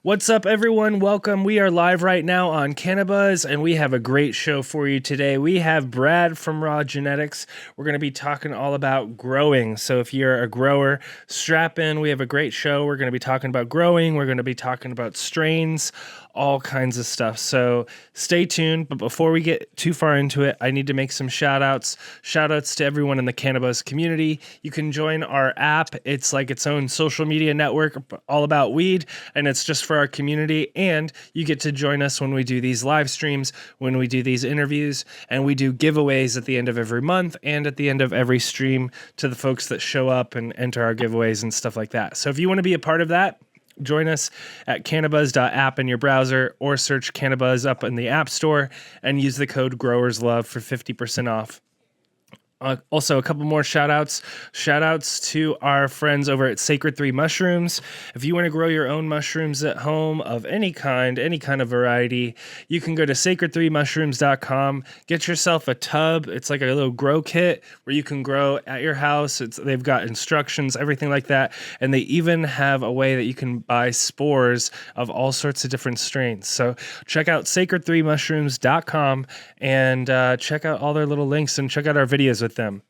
What's up, everyone? Welcome. We are live right now on Cannabis, and we have a great show for you today. We have Brad from Raw Genetics. We're going to be talking all about growing. So if you're a grower, strap in. We have a great show. We're going to be talking about growing. We're going to be talking about strains, all kinds of stuff. So stay tuned. But before we get too far into it, I need to make some shout outs. Shout outs to everyone in the Cannabis community. You can join our app. It's like its own social media network all about weed, and it's just for our community. And you get to join us when we do these live streams, when we do these interviews, and we do giveaways at the end of every month and at the end of every stream to the folks that show up and enter our giveaways and stuff like that. So if you want to be a part of that, join us at cannabis.app in your browser, or search Cannabis up in the App Store and use the code GROWERSLOVE for 50% off. Also, a couple more shout outs. Shout outs to our friends over at SacredThreeMushrooms. If you want to grow your own mushrooms at home of any kind of variety, you can go to SacredThreeMushrooms.com. Get yourself a tub. It's like a little grow kit where you can grow at your house. They've got instructions, everything like that. And they even have a way that you can buy spores of all sorts of different strains. So check out SacredThreeMushrooms.com and check out all their little links and check out our videos with them.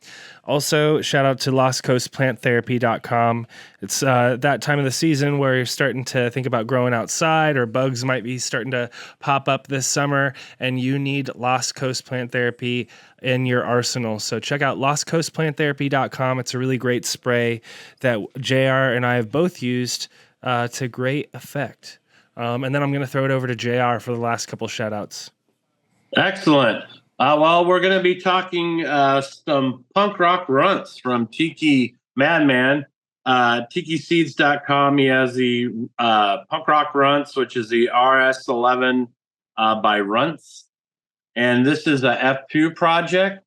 Also, shout out to LostCoastPlantTherapy.com. It's that time of the season where you're starting to think about growing outside, or bugs might be starting to pop up this summer, and you need Lost Coast Plant Therapy in your arsenal. So check out LostCoastPlantTherapy.com. It's a really great spray that JR and I have both used to great effect. And then I'm going to throw it over to JR for the last couple shout outs. Excellent. Well, we're going to be talking some punk rock runts from TikiMadMan. TikiSeeds.com. He has the punk rock runts, which is the RS11 by Runts. And this is a F2 project.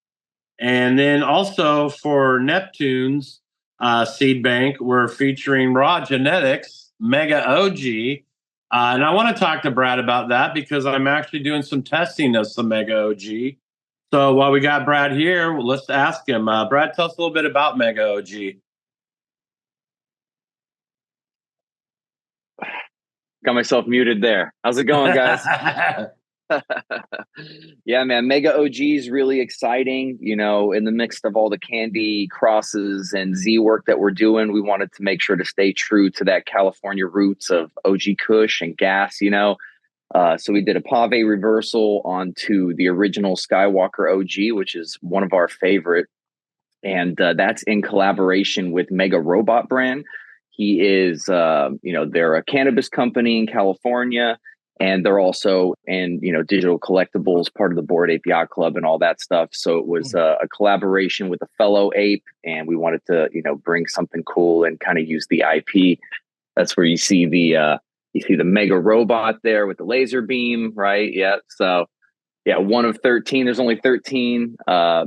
And then also for Neptune's Seedbank, we're featuring Raw Genetics, Mega OG. And I want to talk to Brad about that because I'm actually doing some testing of some Mega OG. So while we got Brad here, let's ask him. Brad, tell us a little bit about Mega OG. Got myself muted there. How's it going, guys? Yeah, man. Mega OG is really exciting. You know, in the midst of all the candy crosses and Z work that we're doing, we wanted to make sure to stay true to that California roots of OG Kush and gas, you know. So we did a pave reversal onto the original Skywalker OG, which is one of our favorite. And that's in collaboration with Mega Robot brand. He is, they're a cannabis company in California. And they're also in, digital collectibles, part of the Board API Club and all that stuff. So it was a collaboration with a fellow ape, and we wanted to, bring something cool and kind of use the IP. That's where you see the Mega Robot there with the laser beam, right? Yeah. So, yeah, one of 13. There's only 13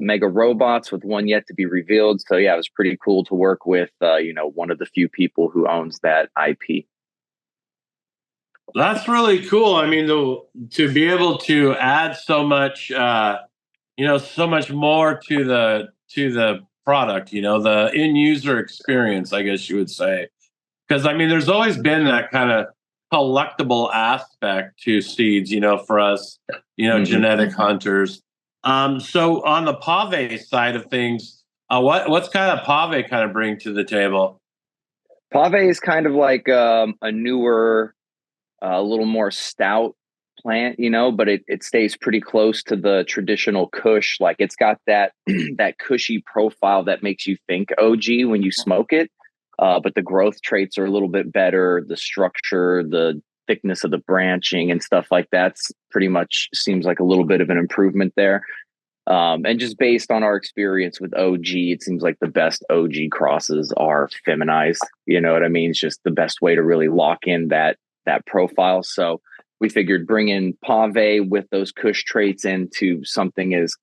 Mega Robots, with one yet to be revealed. So, yeah, it was pretty cool to work with, one of the few people who owns that IP. That's really cool. I mean, to be able to add so much, so much more to the product, the end user experience, I guess you would say. Because I mean, there's always been that kind of collectible aspect to seeds, for us, genetic hunters. So on the pave side of things, what's kind of pave kind of bring to the table? Pave is kind of like a newer, a little more stout plant, but it stays pretty close to the traditional Kush. Like, it's got that that cushy profile that makes you think OG when you smoke it. But the growth traits are a little bit better. The structure, the thickness of the branching and stuff like that's pretty much seems like a little bit of an improvement there. And just based on our experience with OG, it seems like the best OG crosses are feminized. You know what I mean? It's just the best way to really lock in that profile. So we figured bringing pave with those Kush traits into something as,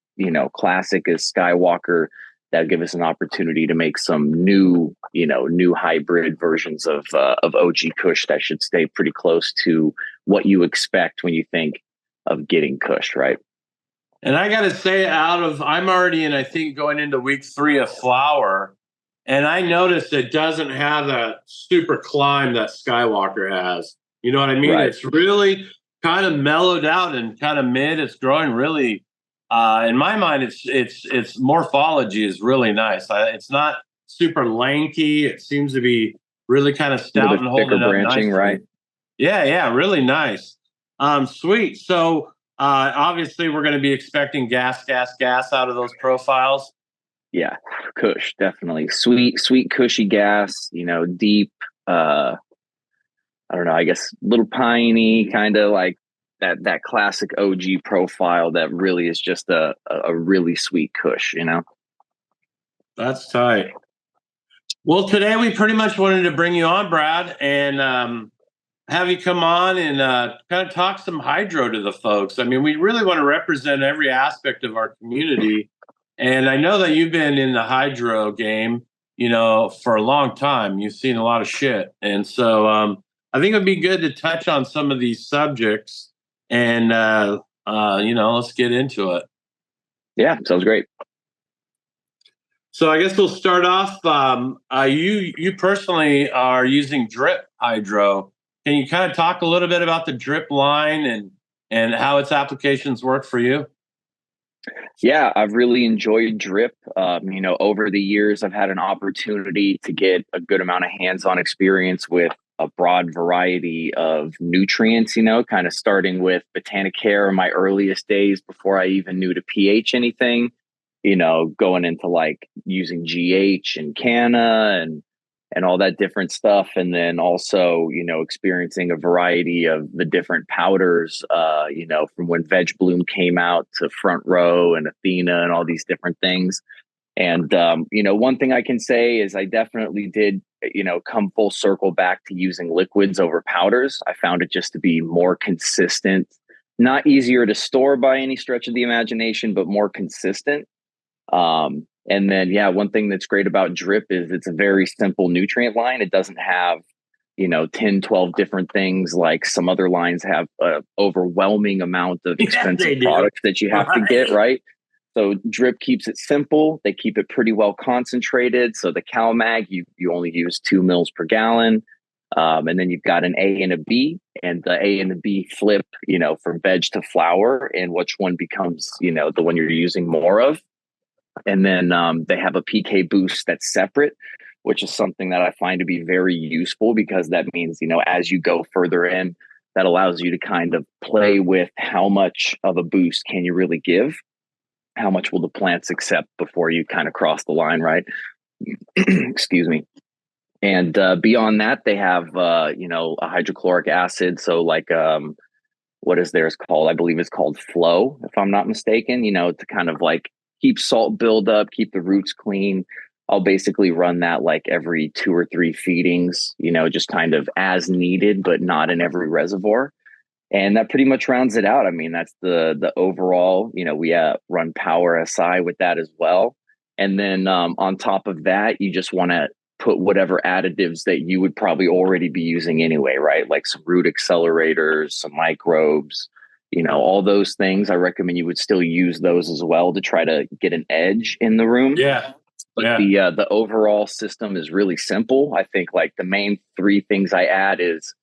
classic as Skywalker, that'll give us an opportunity to make some new hybrid versions of OG Kush that should stay pretty close to what you expect when you think of getting Kush, right? And I got to say, I'm already in, I think, going into week 3 of flower, and I noticed it doesn't have that super climb that Skywalker has. You know what I mean? Right. It's really kind of mellowed out and kind of mid. It's growing really. In my mind, it's morphology is really nice. It's not super lanky. It seems to be really kind of A little stout bit and thicker holding up branching, nicely. right? Yeah, really nice. Sweet. So obviously, we're going to be expecting gas out of those profiles. Yeah, Kush, definitely sweet, cushy gas. Deep. I don't know. I guess little piney, kind of like that classic OG profile that really is just a really sweet Kush. That's tight. Well, today we pretty much wanted to bring you on, Brad, and have you come on and kind of talk some hydro to the folks. I mean, we really want to represent every aspect of our community. And I know that you've been in the hydro game, for a long time. You've seen a lot of shit. And so I think it'd be good to touch on some of these subjects and, let's get into it. Yeah, sounds great. So I guess we'll start off. You personally are using drip hydro. Can you kind of talk a little bit about the drip line and how its applications work for you? Yeah, I've really enjoyed drip. Over the years, I've had an opportunity to get a good amount of hands-on experience with a broad variety of nutrients, kind of starting with Botanicare in my earliest days before I even knew to pH anything, going into like using GH and Canna and all that different stuff. And then also, experiencing a variety of the different powders, from when Veg Bloom came out to Front Row and Athena and all these different things. And, one thing I can say is I definitely did, come full circle back to using liquids over powders. I found it just to be more consistent, not easier to store by any stretch of the imagination, but more consistent. And then, one thing that's great about drip is it's a very simple nutrient line. It doesn't have, 10, 12 different things like some other lines have an overwhelming amount of expensive products that you have to get, right? So drip keeps it simple. They keep it pretty well concentrated. So the CalMag, you only use 2 mils per gallon. And then you've got an A and a B, and the A and the B flip, from veg to flower, and which one becomes, the one you're using more of. And then they have a PK boost that's separate, which is something that I find to be very useful because that means, as you go further in, that allows you to kind of play with how much of a boost can you really give? How much will the plants accept before you kind of cross the line, right? Excuse me. And beyond that, they have, a hydrochloric acid. So like, what is theirs called? I believe it's called Flow, if I'm not mistaken, to kind of like keep salt buildup, keep the roots clean. I'll basically run that like every 2 or 3 feedings, just kind of as needed, but not in every reservoir. And that pretty much rounds it out. I mean, that's the overall, we run Power SI with that as well. And then on top of that, you just want to put whatever additives that you would probably already be using anyway, right? Like some root accelerators, some microbes, all those things. I recommend you would still use those as well to try to get an edge in the room. Yeah. But the overall system is really simple. I think like the main 3 things I add is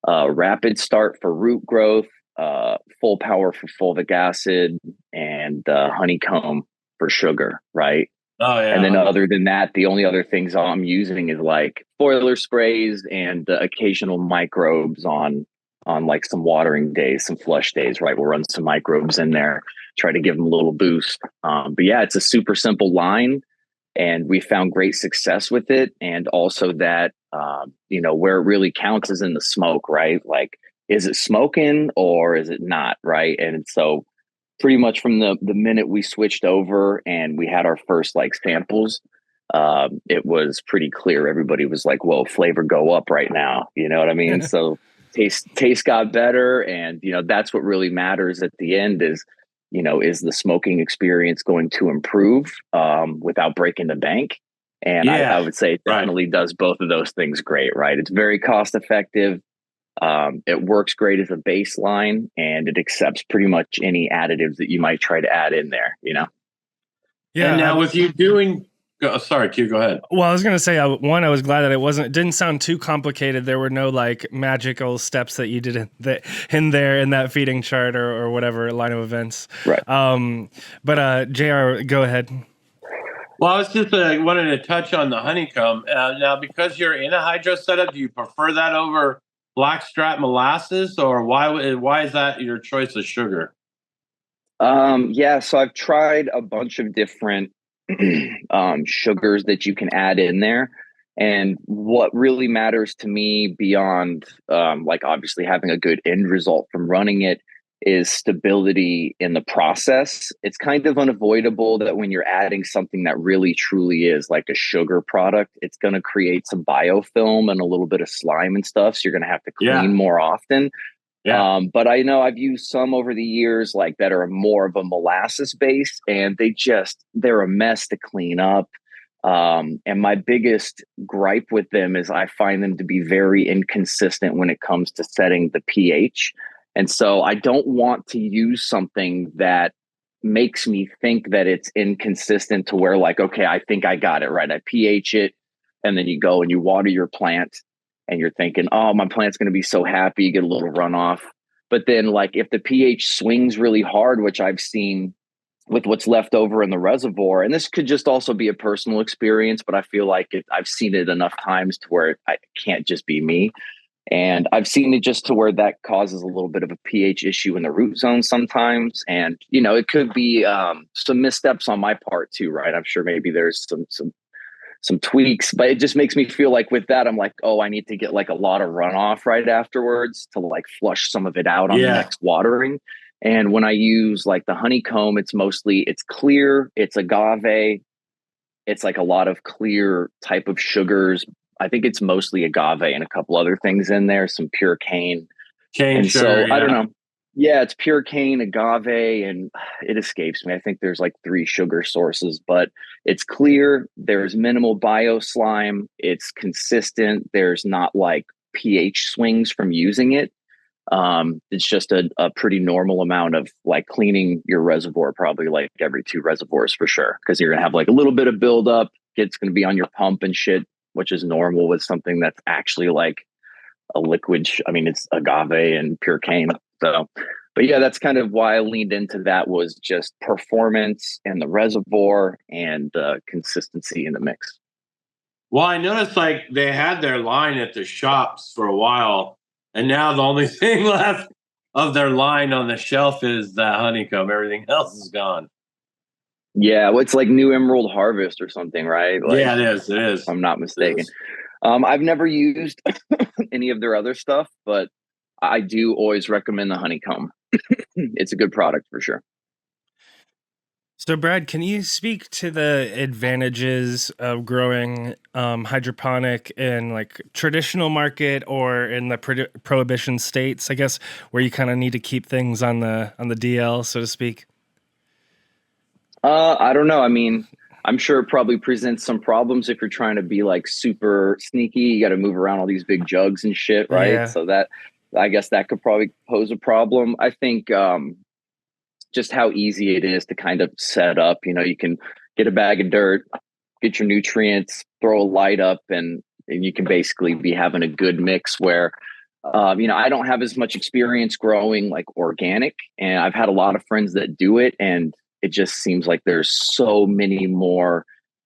rapid start for root growth, full power for fulvic acid, and honeycomb for sugar, right? Oh yeah. And then other than that, the only other things I'm using is like foliar sprays and the occasional microbes on like some watering days, some flush days, right? We'll run some microbes in there, try to give them a little boost. But yeah, it's a super simple line. And we found great success with it. And also that, where it really counts is in the smoke, right? Like, is it smoking or is it not, right? And so pretty much from the minute we switched over and we had our first like samples, it was pretty clear. Everybody was like, whoa, flavor go up right now. You know what I mean? So taste got better. And, that's what really matters at the end is the smoking experience going to improve without breaking the bank? And I would say it definitely does both of those things great, right? It's very cost effective. It works great as a baseline, and it accepts pretty much any additives that you might try to add in there, Yeah. And now with you doing, Sorry, Q, go ahead. Well, I was going to say, one, I was glad that it didn't sound too complicated. There were no like magical steps that you did in that feeding chart or whatever line of events. Right. But JR, go ahead. Well, I was just wanted to touch on the honeycomb. Now, because you're in a hydro setup, do you prefer that over blackstrap molasses, or why is that your choice of sugar? Yeah, so I've tried a bunch of different sugars that you can add in there. And what really matters to me beyond like obviously having a good end result from running it is stability in the process. It's kind of unavoidable that when you're adding something that really truly is like a sugar product, it's going to create some biofilm and a little bit of slime and stuff. So you're going to have to clean more often. Yeah. But I know I've used some over the years like that are more of a molasses base, and they're a mess to clean up. And my biggest gripe with them is I find them to be very inconsistent when it comes to setting the pH. And so I don't want to use something that makes me think that it's inconsistent to where like, okay, I think I got it right. I pH it, and then you go and you water your plant and you're thinking, oh, my plant's going to be so happy, you get a little runoff. But then like if the pH swings really hard, which I've seen with what's left over in the reservoir, and this could just also be a personal experience, but I feel like I've seen it enough times to where it can't just be me. And I've seen it just to where that causes a little bit of a pH issue in the root zone sometimes. And, you know, it could be some missteps on my part too, right? I'm sure maybe there's some tweaks, but it just makes me feel like with that, I'm like, oh, I need to get like a lot of runoff right afterwards to like flush some of it out on the next watering. And when I use like the honeycomb, it's clear, it's agave, it's like a lot of clear type of sugars. I think it's mostly agave and a couple other things in there, some pure cane. Cane sugar, I don't know. Yeah, it's pure cane, agave, and it escapes me. I think there's like 3 sugar sources, but it's clear. There's minimal bio slime. It's consistent. There's not like pH swings from using it. It's just a pretty normal amount of like cleaning your reservoir, probably like every 2 reservoirs for sure, because you're gonna have like a little bit of buildup. It's gonna be on your pump and shit, which is normal with something that's actually like a liquid. I mean, it's agave and pure cane. So, but yeah, that's kind of why I leaned into that, was just performance and the reservoir and consistency in the mix. Well, I noticed like they had their line at the shops for a while, and now the only thing left of their line on the shelf is the honeycomb. Everything else is gone. Yeah, well, it's like New Emerald Harvest or something, right? Like, yeah, it is. It is. If I'm not mistaken. I've never used any of their other stuff, but I do always recommend the honeycomb. It's a good product for sure. So, Brad, can you speak to the advantages of growing hydroponic in like traditional market or in the prohibition states? I guess where you kind of need to keep things on the DL, so to speak. I don't know. I mean, I'm sure it probably presents some problems if you're trying to be like super sneaky. You got to move around all these big jugs and shit, right? Yeah. So that, I guess that could probably pose a problem. I think just how easy it is to kind of set up. You know, you can get a bag of dirt, get your nutrients, throw a light up, and you can basically be having a good mix where, you know, I don't have as much experience growing like organic, and I've had a lot of friends that do it, and it just seems like there's so many more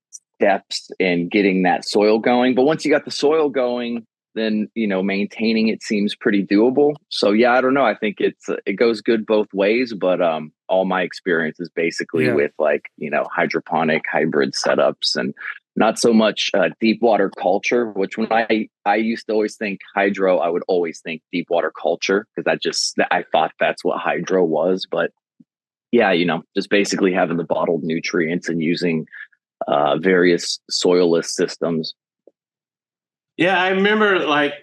steps in getting that soil going. But once you got the soil going, then, you know, maintaining it seems pretty doable. So yeah, I don't know. I think it goes good both ways, but all my experience is basically with like, you know, hydroponic hybrid setups, and not so much deep water culture, which when I used to always think hydro, I would always think deep water culture, because I thought that's what hydro was. But yeah, you know, just basically having the bottled nutrients and using various soilless systems. Yeah, I remember like,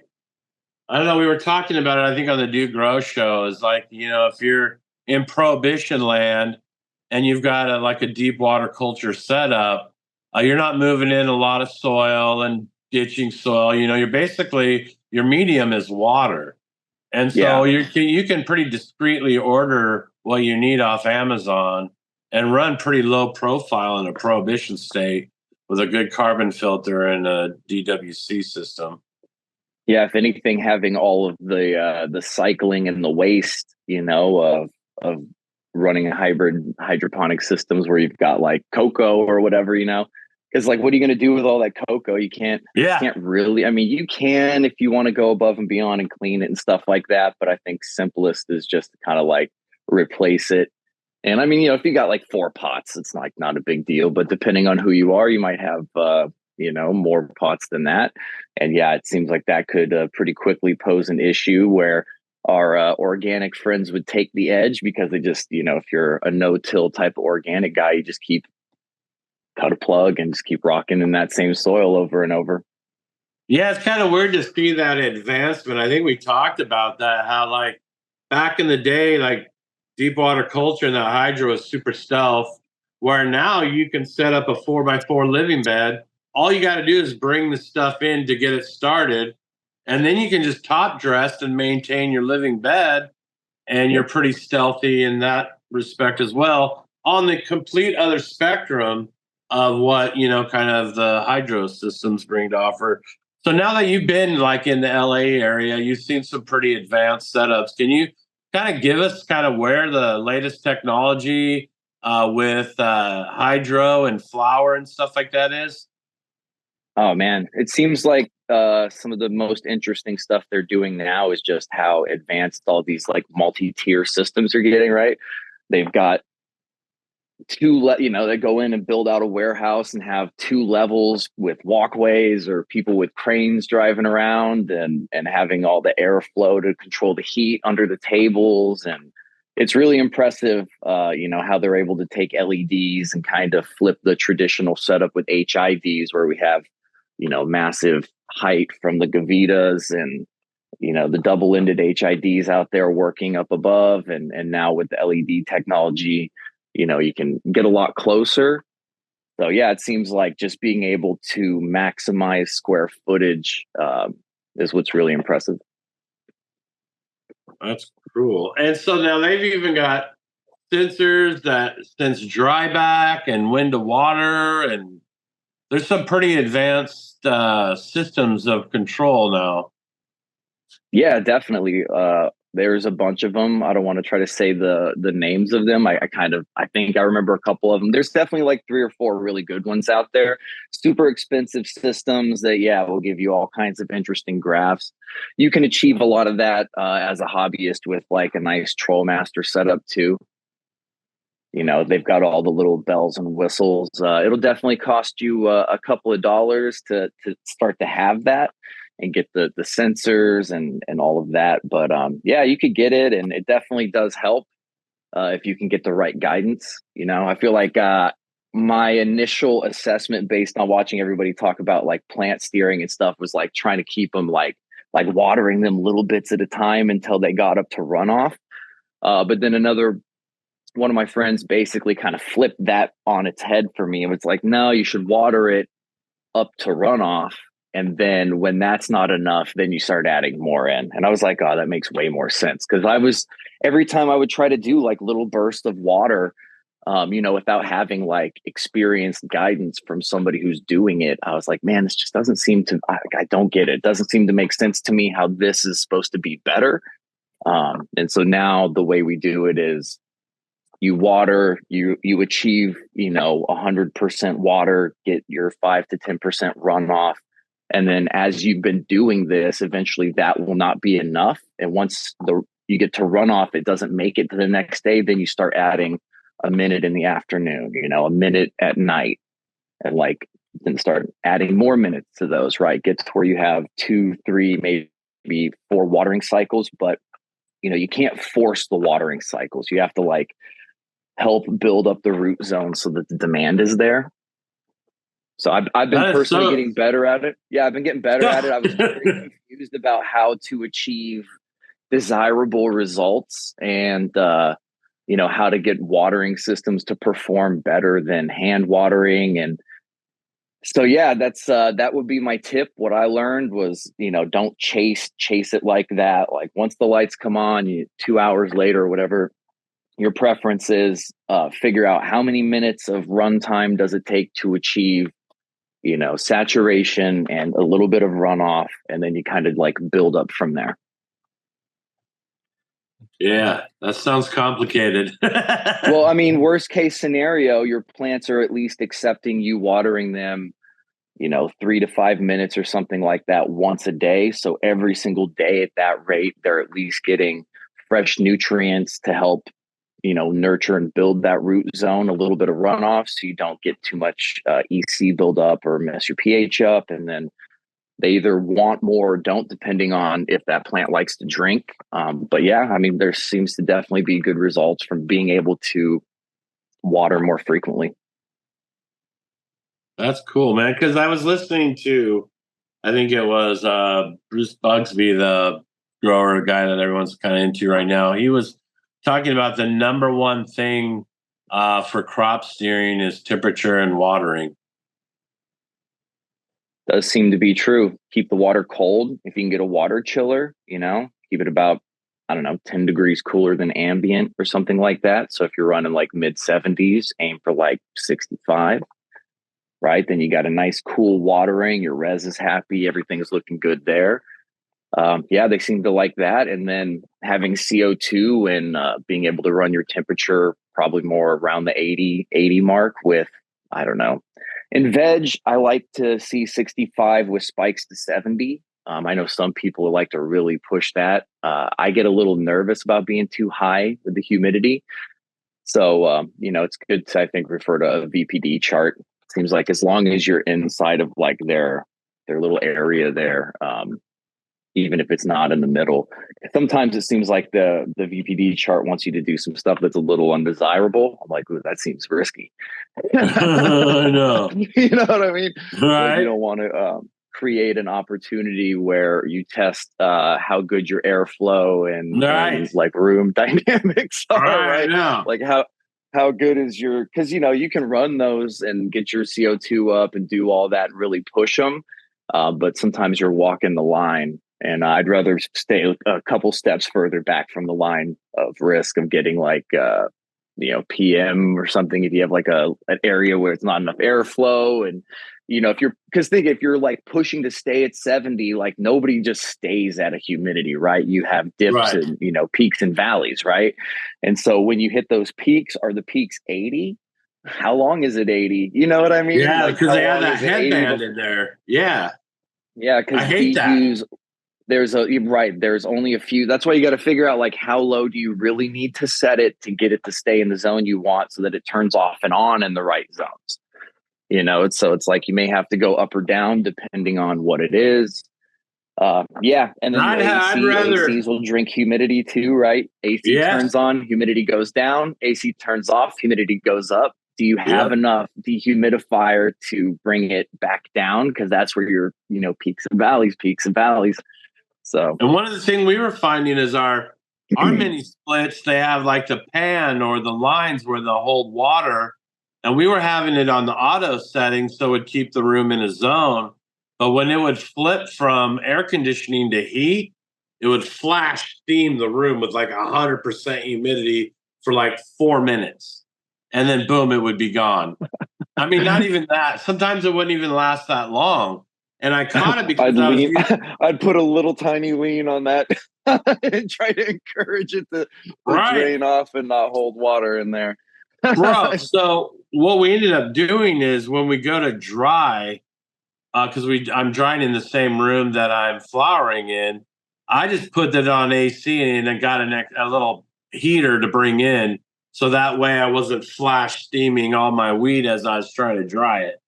I don't know, we were talking about it, I think on the Do Grow show, is like, you know, if you're in prohibition land and you've got a deep water culture setup, you're not moving in a lot of soil and ditching soil. You know, your medium is water. And so you can pretty discreetly order what you need off Amazon and run pretty low profile in a prohibition state with a good carbon filter and a DWC system. Yeah, if anything, having all of the cycling and the waste, of running hybrid hydroponic systems where you've got like cocoa or whatever, because like, what are you going to do with all that cocoa? You can't really. I mean, you can if you want to go above and beyond and clean it and stuff like that. But I think simplest is just to kind of like replace it. And I mean, if you got like 4 pots, it's like not a big deal. But depending on who you are, you might have more pots than that. And yeah, it seems like that could pretty quickly pose an issue where our organic friends would take the edge because they just, if you're a no-till type of organic guy, you just cut a plug and just keep rocking in that same soil over and over. Yeah, it's kind of weird to see that advancement. I think we talked about that, how like back in the day, like deep water culture and the hydro was super stealth, where now you can set up a 4x4 living bed. All you got to do is bring the stuff in to get it started. And then you can just top dress and maintain your living bed. And you're pretty stealthy in that respect as well. On the complete other spectrum of what, kind of the hydro systems bring to offer. So now that you've been like in the LA area, you've seen some pretty advanced setups. Can you kind of give us kind of where the latest technology with hydro and flower and stuff like that is? Oh man, it seems like some of the most interesting stuff they're doing now is just how advanced all these like multi-tier systems are getting, right? They've got they go in and build out a warehouse and have 2 levels with walkways or people with cranes driving around and having all the airflow to control the heat under the tables. And it's really impressive, how they're able to take LEDs and kind of flip the traditional setup with HIDs where we have, massive height from the Gavitas and, the double-ended HIDs out there working up above. And now with the LED technology, you can get a lot closer. So yeah, it seems like just being able to maximize square footage is what's really impressive. That's cool. And so now they've even got sensors that sense dry back and when to water, and there's some pretty advanced systems of control now. Yeah, definitely. There's a bunch of them. I don't want to try to say the names of them. I think I remember a couple of them. There's definitely like 3 or 4 really good ones out there. Super expensive systems that, will give you all kinds of interesting graphs. You can achieve a lot of that as a hobbyist with like a nice Trollmaster setup too. They've got all the little bells and whistles. It'll definitely cost you a couple of dollars to start to have that and get the sensors and all of that. But you could get it, and it definitely does help if you can get the right guidance. I feel like my initial assessment based on watching everybody talk about like plant steering and stuff was like trying to keep them like watering them little bits at a time until they got up to runoff. But then one of my friends basically kind of flipped that on its head for me. And it's like, no, you should water it up to runoff. And then when that's not enough, then you start adding more in. And I was like, oh, that makes way more sense. Because every time I would try to do like little bursts of water, without having like experienced guidance from somebody who's doing it, I was like, man, this just doesn't seem to, I don't get it. It doesn't seem to make sense to me how this is supposed to be better. And so now the way we do it is you water, you achieve, 100% water, get your 5 to 10% runoff. And then as you've been doing this, eventually that will not be enough. And once you get to runoff, it doesn't make it to the next day, then you start adding a minute in the afternoon, a minute at night, and then start adding more minutes to those, right? Get to where you have 2, 3, maybe 4 watering cycles, but you can't force the watering cycles. You have to help build up the root zone so that the demand is there. So I've been personally getting better at it. Yeah, I've been getting better at it. I was very confused about how to achieve desirable results and, how to get watering systems to perform better than hand watering. And so, yeah, that would be my tip. What I learned was, don't chase it like that. Like once the lights come on, 2 hours later or whatever your preference is, figure out how many minutes of runtime does it take to achieve saturation and a little bit of runoff, and then you kind of like build up from there. Yeah, that sounds complicated. Well, I mean, worst case scenario, your plants are at least accepting you watering them, 3 to 5 minutes or something like that once a day. So every single day at that rate, they're at least getting fresh nutrients to help, nurture and build that root zone, a little bit of runoff so you don't get too much EC buildup or mess your pH up. And then they either want more or don't, depending on if that plant likes to drink. But yeah, I mean, there seems to definitely be good results from being able to water more frequently. That's cool, man. Because I was listening to, I think it was Bruce Bugsby, the grower guy that everyone's kind of into right now. He was talking about the number one thing for crop steering is temperature and watering. Does seem to be true. Keep the water cold. If you can get a water chiller, keep it about, 10 degrees cooler than ambient or something like that. So if you're running like mid 70s, aim for like 65, right? Then you got a nice cool watering. Your res is happy. Everything's looking good there. Yeah, they seem to like that. And then having CO2 and being able to run your temperature probably more around the 80 mark with, I don't know. In veg, I like to see 65 with spikes to 70. I know some people like to really push that. I get a little nervous about being too high with the humidity. So, it's good to, I think, refer to a VPD chart. Seems like as long as you're inside of like their little area there, even if it's not in the middle. Sometimes it seems like the VPD chart wants you to do some stuff that's a little undesirable. I'm like, ooh, that seems risky. I know. You know what I mean? Right. Like you don't want to create an opportunity where you test how good your airflow and like room dynamics are, right? Now. Like how good is your, because you can run those and get your CO2 up and do all that and really push them, but sometimes you're walking the line. And I'd rather stay a couple steps further back from the line of risk of getting like, PM or something. If you have like an area where it's not enough airflow and, if you're like pushing to stay at 70, like nobody just stays at a humidity, right? You have dips and, peaks and valleys, right? And so when you hit those peaks, are the peaks 80? How long is it 80? You know what I mean? Yeah, like, because they have that headband in there. Yeah. Yeah, because there's only a few. That's why you got to figure out like how low do you really need to set it to get it to stay in the zone you want so that it turns off and on in the right zones. It's like you may have to go up or down depending on what it is. And then ACs will drink humidity too, right? AC turns on, humidity goes down, AC turns off, humidity goes up. Do you have enough dehumidifier to bring it back down? Because that's where your, peaks and valleys. So, and one of the things we were finding is our mini splits, they have like the pan or the lines where they'll hold water. And we were having it on the auto setting so it would keep the room in a zone. But when it would flip from air conditioning to heat, it would flash steam the room with like 100% humidity for like 4 minutes. And then boom, it would be gone. I mean, not even that. Sometimes it wouldn't even last that long. And I caught it because I'd put a little tiny lean on that and try to encourage it to drain off and not hold water in there. Bro, so what we ended up doing is when we go to dry, because I'm drying in the same room that I'm flowering in, I just put it on AC and then got a little heater to bring in. So that way I wasn't flash steaming all my weed as I was trying to dry it,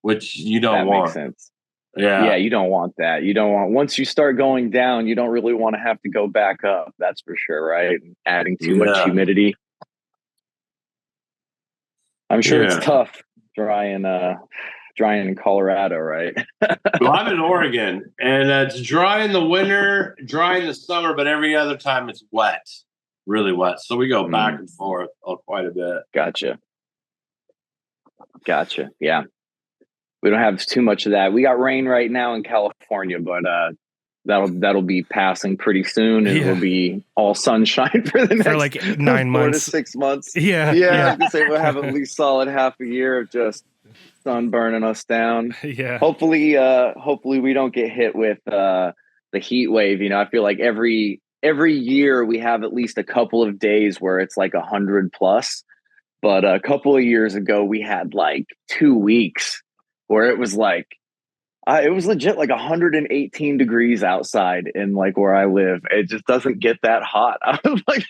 which you don't want. That makes sense. Yeah, you don't want that. Once you start going down, you don't really want to have to go back up. That's for sure, right? Adding too much humidity. I'm sure it's tough drying in Colorado, right? Well, I'm in Oregon, and it's dry in the winter, dry in the summer, but every other time it's wet, really wet. So we go back and forth quite a bit. Gotcha. Yeah. We don't have too much of that. We got rain right now in California, but that'll be passing pretty soon, and it'll be all sunshine for the next like 9 months, 4 to 6 months. Yeah. I was gonna say we'll have at least solid half a year of just sun burning us down. Yeah. Hopefully we don't get hit with the heat wave. I feel like every year we have at least a couple of days where it's like 100 plus. But a couple of years ago, we had like 2 weeks where it was like, it was legit like 118 degrees outside in like where I live. It just doesn't get that hot. I was like,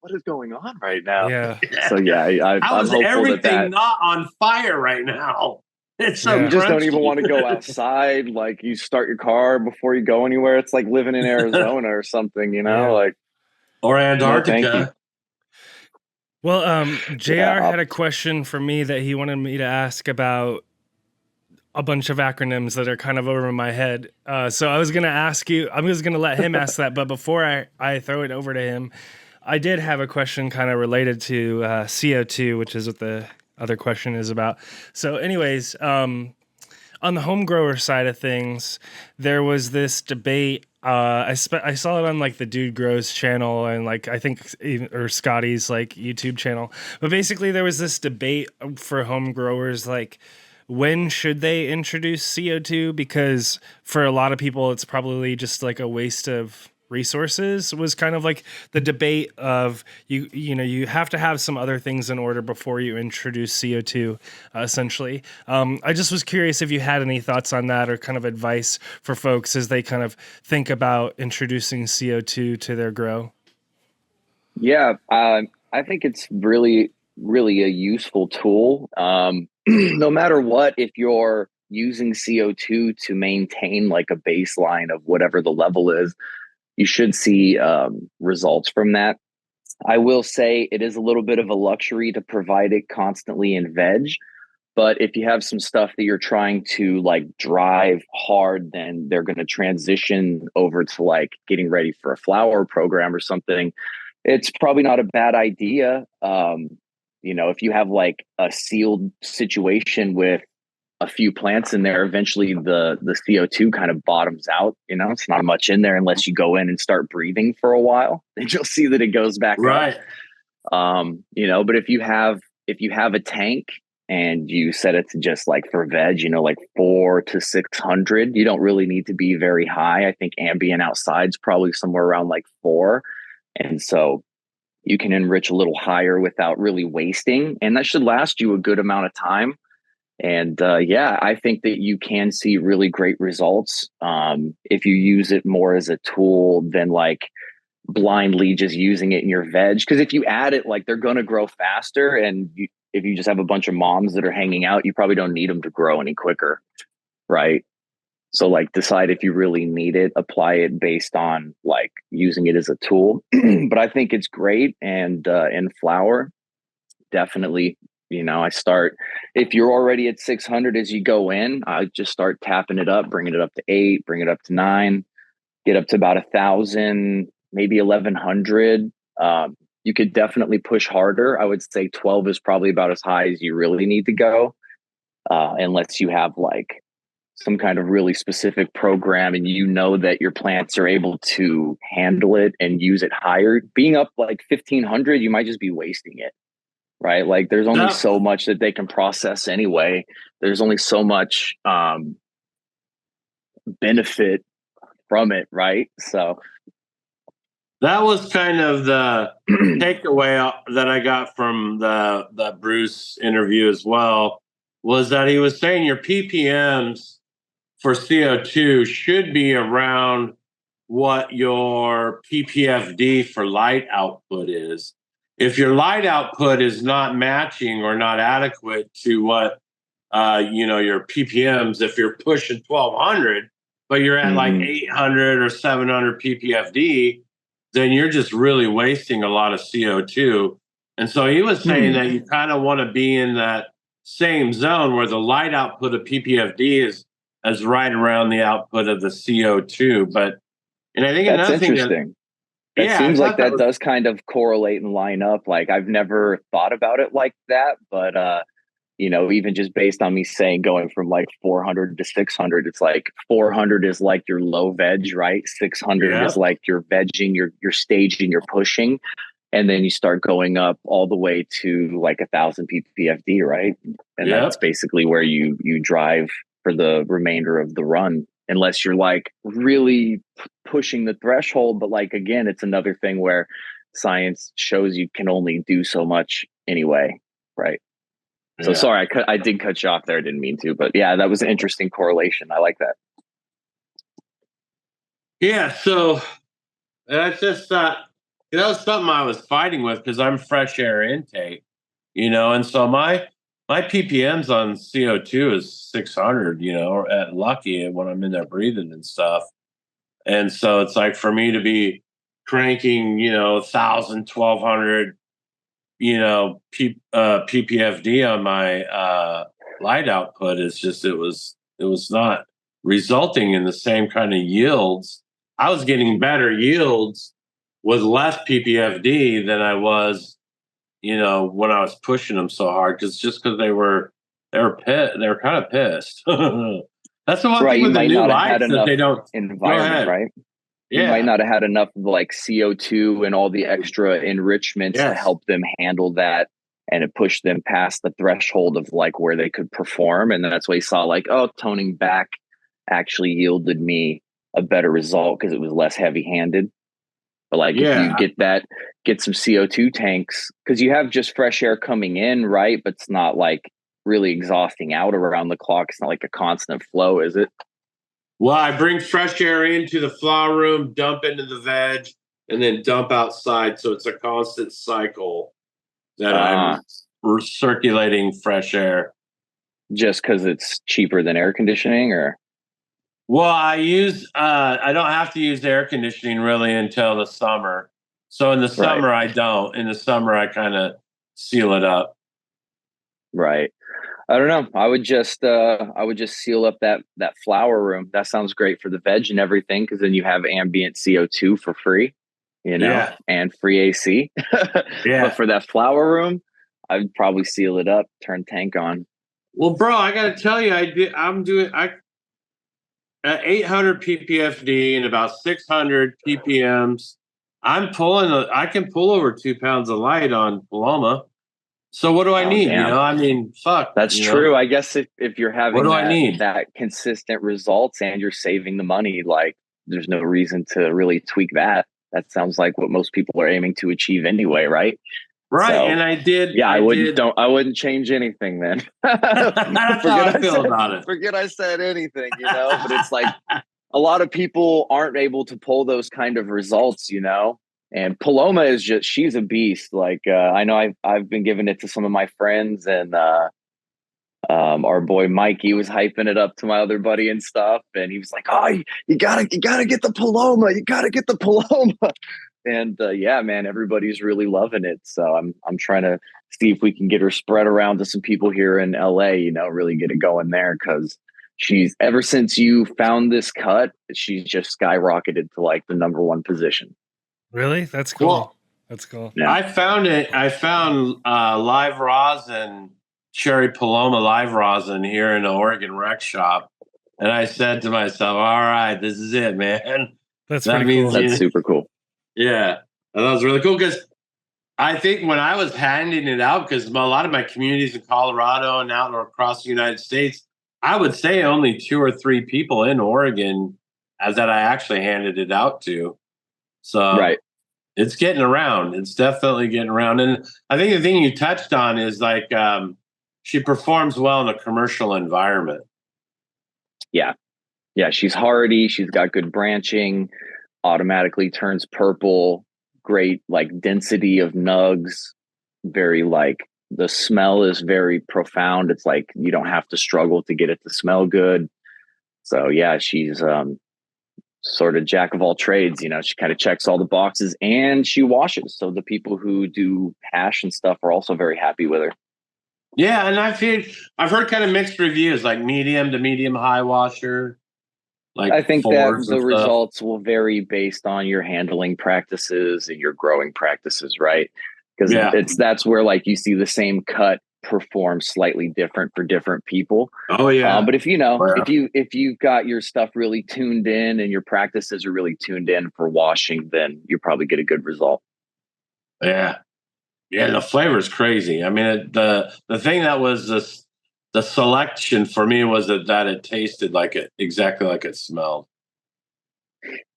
what is going on right now? Yeah. So yeah, I'm hopeful everything not on fire right now? It's so you just don't even crunchy. want to go outside. Like you start your car before you go anywhere. It's like living in Arizona or something, Yeah. like or Antarctica. No, Well, JR had a question for me that he wanted me to ask about a bunch of acronyms that are kind of over my head. So I was going to ask you, I'm just going to let him ask that. But before I throw it over to him, I did have a question kind of related to CO2, which is what the other question is about. So anyways, on the home grower side of things, there was this debate. I saw it on like the Dude Grows channel and like I think or Scotty's like YouTube channel. But basically there was this debate for home growers like when should they introduce CO2, because for a lot of people it's probably just like a waste of resources, was kind of like the debate of you have to have some other things in order before you introduce CO2 essentially. I just was curious if you had any thoughts on that or kind of advice for folks as they kind of think about introducing CO2 to their grow. Yeah, I think it's really a useful tool. No matter what, if you're using CO2 to maintain like a baseline of whatever the level is, you should see results from that. I will say it is a little bit of a luxury to provide it constantly in veg. But if you have some stuff that you're trying to like drive hard, then they're going to transition over to like getting ready for a flower program or something. It's probably not a bad idea. If you have like a sealed situation with a few plants in there, eventually the CO2 kind of bottoms out. It's not much in there unless you go in and start breathing for a while, and you'll see that it goes back right. up. But if you have a tank and you set it to just like for veg, like 400 to 600, you don't really need to be very high. I think ambient outside's probably somewhere around like 4. And so you can enrich a little higher without really wasting. And that should last you a good amount of time. And I think that you can see really great results if you use it more as a tool than like blindly just using it in your veg. Because if you add it, like they're going to grow faster. And if you just have a bunch of moms that are hanging out, you probably don't need them to grow any quicker. Right. So like decide if you really need it, apply it based on like using it as a tool. But I think it's great. And in flower, definitely, if you're already at 600 as you go in, I just start tapping it up, bringing it up to 8, bring it up to 9, get up to about 1,000, maybe 1,100. You could definitely push harder. I would say 12 is probably about as high as you really need to go, unless you have like some kind of really specific program and that your plants are able to handle it and use it higher. Being up like 1,500, you might just be wasting it, right? Like there's only so much that they can process anyway. There's only so much benefit from it, right? So that was kind of the takeaway that I got from the Bruce interview as well, was that he was saying your ppms for CO2 should be around what your ppfd for light output is. If your light output is not matching or not adequate to what your ppms, if you're pushing 1,200 but you're at like 800 or 700 ppfd, then you're just really wasting a lot of CO2. And so he was saying that you kind of want to be in that same zone where the light output of ppfd is right around the output of the CO2. And I think that's another thing interesting. It seems like that does kind of correlate and line up. Like I've never thought about it like that, but even just based on me saying going from like 400 to 600, it's like 400 is like your low veg, right? 600 is like your vegging, your staging, your pushing. and then you start going up all the way to like 1,000 ppfd, right? And that's basically where you drive for the remainder of the run, unless you're like really pushing the threshold. But like, again, it's another thing where science shows you can only do so much anyway, right? So sorry, I did cut you off there. I didn't mean to, but yeah, that was an interesting correlation. I like that. Yeah, so that's just that was something I was fighting with because I'm fresh air intake, and so my ppms on CO2 is 600, at lucky when I'm in there breathing and stuff. And so it's like for me to be cranking, 1,000, 1,200, ppfd on my light output is just it was not resulting in the same kind of yields. I was getting better yields with less ppfd than I was, when I was pushing them so hard, because they were kind of pissed. That's the one thing with the new lights that they don't environment, right? You might not have had enough of like CO2 and all the extra enrichments to help them handle that, and it pushed them past the threshold of like where they could perform. And that's why you saw like, oh, toning back actually yielded me a better result because it was less heavy handed. But like if you get some CO2 tanks, because you have just fresh air coming in, right? But it's not like really exhausting out around the clock. It's not like a constant flow, is it? Well, I bring fresh air into the flower room, dump into the veg, and then dump outside. So it's a constant cycle that I'm circulating fresh air. Just because it's cheaper than air conditioning, or? Well, I don't have to use air conditioning really until the summer. So in the summer, I don't. In the summer, I kind of seal it up. Right. I don't know. I would just seal up that flower room. That sounds great for the veg and everything, because then you have ambient CO2 for free, and free AC. But for that flower room, I'd probably seal it up, turn tank on. Well, bro, I got to tell you, at 800 ppfd and about 600 ppms. I can pull over 2 pounds of light on Paloma. So what do I need? Damn. I mean, fuck. That's true. I guess if you're having that consistent results and you're saving the money, like there's no reason to really tweak that. That sounds like what most people are aiming to achieve anyway, right? Right. So, and I did. Yeah, I wouldn't change anything then. That's how I feel about it. Forget I said anything, but it's like a lot of people aren't able to pull those kind of results, And Paloma is she's a beast. Like I know I've been giving it to some of my friends, and our boy Mikey was hyping it up to my other buddy and stuff, and he was like, "Oh, you gotta get the Paloma. You gotta get the Paloma." And yeah, man, everybody's really loving it. So I'm trying to see if we can get her spread around to some people here in LA. Really get it going there, because she's, ever since you found this cut, she's just skyrocketed to like the #1 position. Really? That's cool. Well, that's cool. Yeah. I found live rosin, cherry Paloma live rosin here in the Oregon Rec Shop. And I said to myself, all right, this is it, man. That's pretty cool. That's super cool. Yeah. That was really cool, because I think when I was handing it out, because a lot of my communities in Colorado and out across the United States, I would say only 2 or 3 people in Oregon that I actually handed it out to. So it's getting around. It's definitely getting around. And I think the thing you touched on is like she performs well in a commercial environment. Yeah. Yeah. She's hardy. She's got good branching, automatically turns purple, great like density of nugs, very like the smell is very profound. It's like you don't have to struggle to get it to smell good. So yeah, she's sort of jack of all trades. She kind of checks all the boxes, and she washes. So the people who do hash and stuff are also very happy with her. Yeah, and I've heard kind of mixed reviews, like medium to medium high washer. Like I think that the results will vary based on your handling practices and your growing practices, right? Because that's where like you see the same cut perform slightly different for different people. Oh yeah. But if if you've got your stuff really tuned in and your practices are really tuned in for washing, then you probably get a good result. Yeah. Yeah, the flavor is crazy. I mean, the thing that was the selection for me was that it tasted like exactly like it smelled.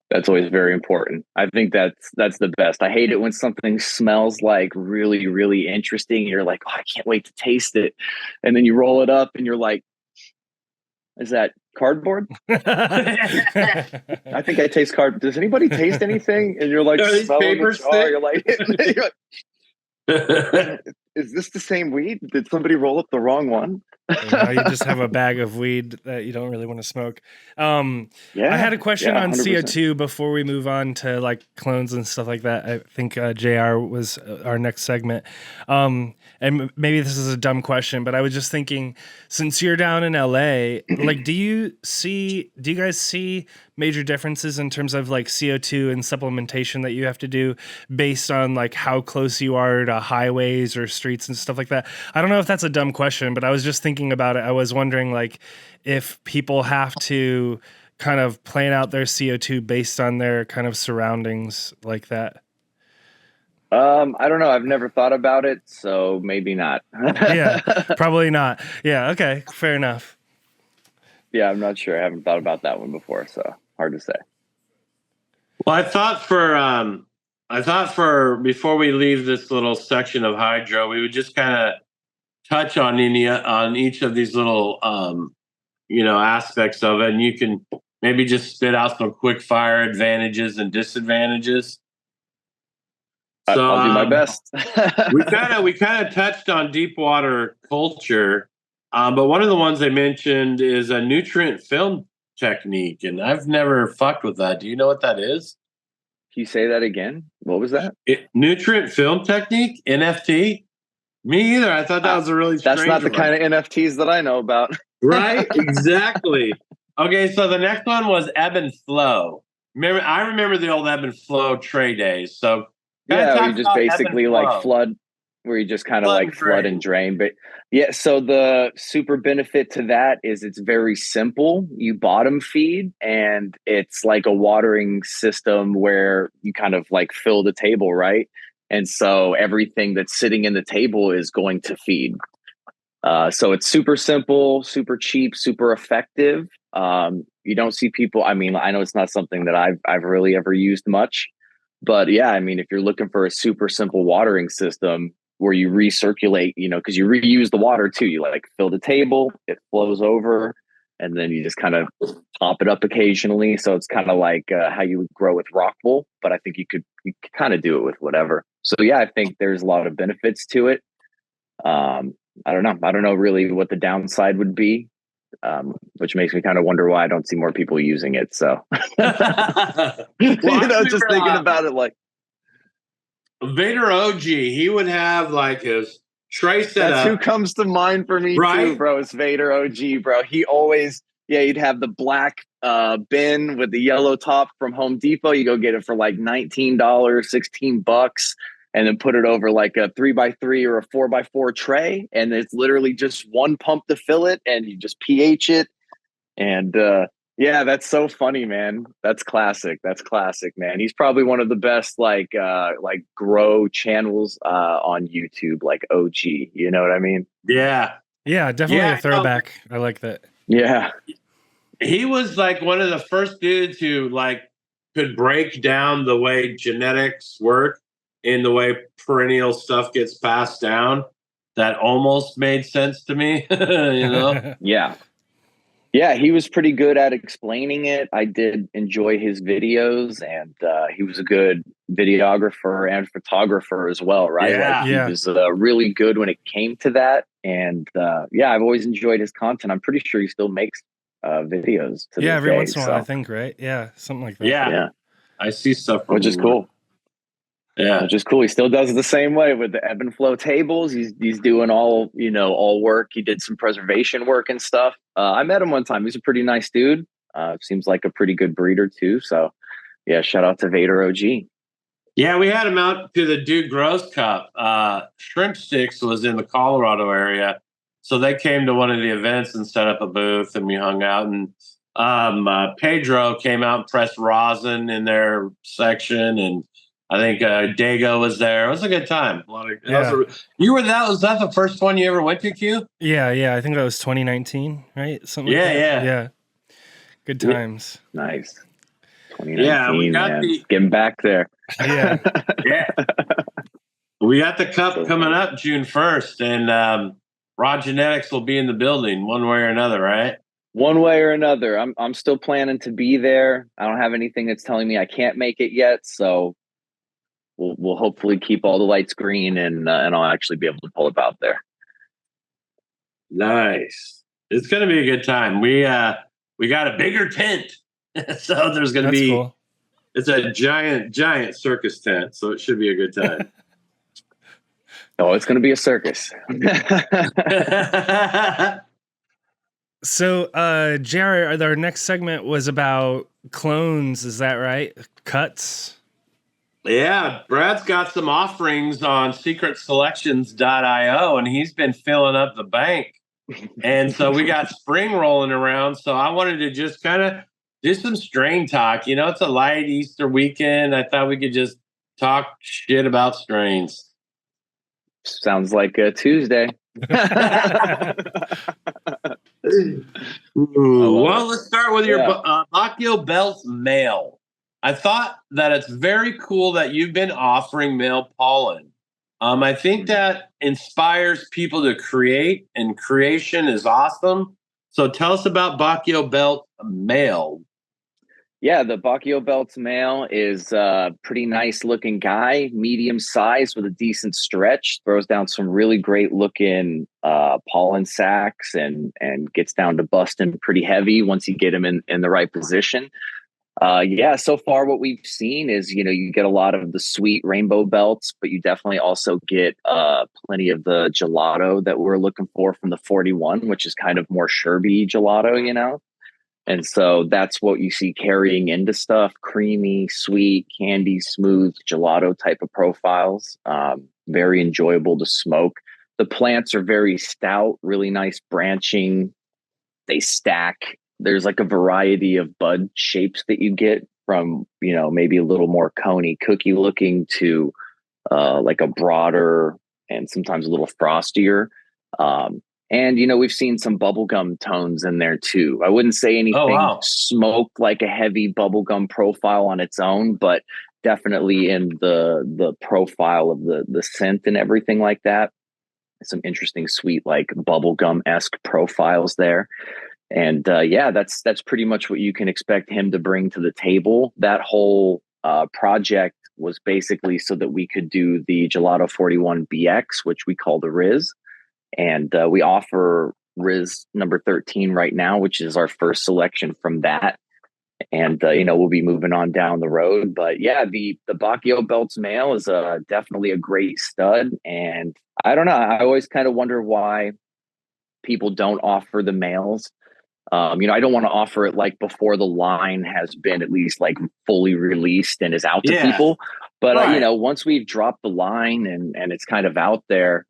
That's always very important. I think that's the best. I hate it when something smells like really, really interesting. You're like, oh, I can't wait to taste it. And then you roll it up and you're like, is that cardboard? I think I taste cardboard. Does anybody taste anything? And you're like, smelling the jar. You're like, is this the same weed? Did somebody roll up the wrong one? Now you just have a bag of weed that you don't really want to smoke. I had a question on 100%. CO2 before we move on to like clones and stuff like that. I think JR was our next segment. And maybe this is a dumb question, but I was just thinking, since you're down in LA, like, do you guys see major differences in terms of like CO2 and supplementation that you have to do based on like how close you are to highways or streets and stuff like that? I don't know if that's a dumb question, but I was just thinking about it. I was wondering like if people have to kind of plan out their CO2 based on their kind of surroundings like that. I don't know. I've never thought about it, so maybe not. Yeah, probably not. Yeah, okay, fair enough. Yeah, I'm not sure. I haven't thought about that one before, so hard to say. Well, I thought for before we leave this little section of hydro, we would just kind of touch on each of these little aspects of it, and you can maybe just spit out some quick fire advantages and disadvantages. So I'll do my best. we kind of touched on deep water culture, but one of the ones they mentioned is a nutrient film technique, and I've never fucked with that. Do you know what that is? Can you say that again? What was that? Nutrient film technique, NFT. Me either. I thought that was a really strange That's not the kind of NFTs that I know about. Right? Exactly. Okay, so the next one was ebb and flow. I remember the old ebb and flow tray days. So yeah, where you just basically like flood, where you just kind of like flood and drain. But yeah, so the super benefit to that is it's very simple. You bottom feed, and it's like a watering system where you kind of like fill the table, right? And so everything that's sitting in the table is going to feed. So it's super simple, super cheap, super effective. You don't see people. I mean, I know it's not something that I've really ever used much. But yeah, I mean, if you're looking for a super simple watering system where you recirculate, because you reuse the water too, you like fill the table, it flows over, and then you just kind of top it up occasionally. So it's kind of like how you would grow with rock wool, but I think you could kind of do it with whatever. So yeah, I think there's a lot of benefits to it. I don't know. I don't know really what the downside would be. Which makes me kind of wonder why I don't see more people using it. So, just thinking about it, like Vader OG, he would have like his tray set that's up. Who comes to mind for me too, bro. It's Vader OG, bro. He always, he'd have the black bin with the yellow top from Home Depot. You go get it for like $19, $16. And then put it over like a 3x3 or a 4x4 tray. And it's literally just one pump to fill it, and you just pH it. And yeah, that's so funny, man. That's classic. That's classic, man. He's probably one of the best like grow channels on YouTube, like OG. You know what I mean? Yeah. Yeah, definitely a throwback. I like that. Yeah. He was like one of the first dudes who like could break down the way genetics work. In the way perennial stuff gets passed down, that almost made sense to me, Yeah. Yeah, he was pretty good at explaining it. I did enjoy his videos, and he was a good videographer and photographer as well, right? Yeah. Like, he was really good when it came to that. And yeah, I've always enjoyed his content. I'm pretty sure he still makes videos to every once in a while, I think, right? Yeah, something like that. Yeah. I see stuff from which is cool. Yeah, which is cool. He still does it the same way with the ebb and flow tables. He's doing all work. He did some preservation work and stuff. I met him one time. He's a pretty nice dude. Seems like a pretty good breeder too. So yeah, shout out to Vader OG. Yeah, we had him out to the Dude Grows Cup. Shrimp Sticks was in the Colorado area, so they came to one of the events and set up a booth, and we hung out. And Pedro came out and pressed rosin in their section, and I think Dago was there. It was a good time. A lot of Yeah. you were that. Was that the first one you ever went to, Q? Yeah. I think that was 2019, right? Something like that. Yeah. Good times. Nice. 2019. Yeah, we got getting back there. Yeah. Yeah. We got the cup coming up June 1st, and Raw Genetics will be in the building one way or another, right? One way or another. I'm still planning to be there. I don't have anything that's telling me I can't make it yet, so we'll hopefully keep all the lights green, and I'll actually be able to pull it out there. Nice. It's going to be a good time. We got a bigger tent, so there's going to be. Cool. It's a giant circus tent, so it should be a good time. Oh, it's going to be a circus. So, Jared, our next segment was about clones. Is that right? Cuts. Yeah, Brad's got some offerings on secretselections.io, and he's been filling up the bank. And so we got spring rolling around. So I wanted to just kind of do some strain talk. You know, it's a light Easter weekend. I thought we could just talk shit about strains. Sounds like a Tuesday. Well, let's start with your Bako Belt male. I thought that it's very cool that you've been offering male pollen. I think that inspires people to create, and creation is awesome. So tell us about Bako Belt male. Yeah, the Bako Belt male is a pretty nice looking guy, medium size with a decent stretch, throws down some really great looking pollen sacs and gets down to busting pretty heavy once you get him in the right position. So far what we've seen is, you get a lot of the sweet rainbow belts, but you definitely also get plenty of the gelato that we're looking for from the 41, which is kind of more sherby gelato, And so that's what you see carrying into stuff: creamy, sweet, candy, smooth, gelato type of profiles. Very enjoyable to smoke. The plants are very stout, really nice branching. They stack. There's like a variety of bud shapes that you get from, maybe a little more coney cookie looking to like a broader and sometimes a little frostier. And, we've seen some bubblegum tones in there too. I wouldn't say anything smoked like a heavy bubblegum profile on its own, but definitely in the profile of the scent and everything like that. Some interesting sweet, like bubblegum-esque profiles there. And that's pretty much what you can expect him to bring to the table. That whole project was basically so that we could do the Gelato 41 BX, which we call the Riz. And we offer Riz number 13 right now, which is our first selection from that. And, we'll be moving on down the road. But yeah, the Bako Belts male is definitely a great stud. And I don't know, I always kind of wonder why people don't offer the males. I don't want to offer it like before the line has been at least like fully released and is out to people. But, once we've dropped the line and it's kind of out there,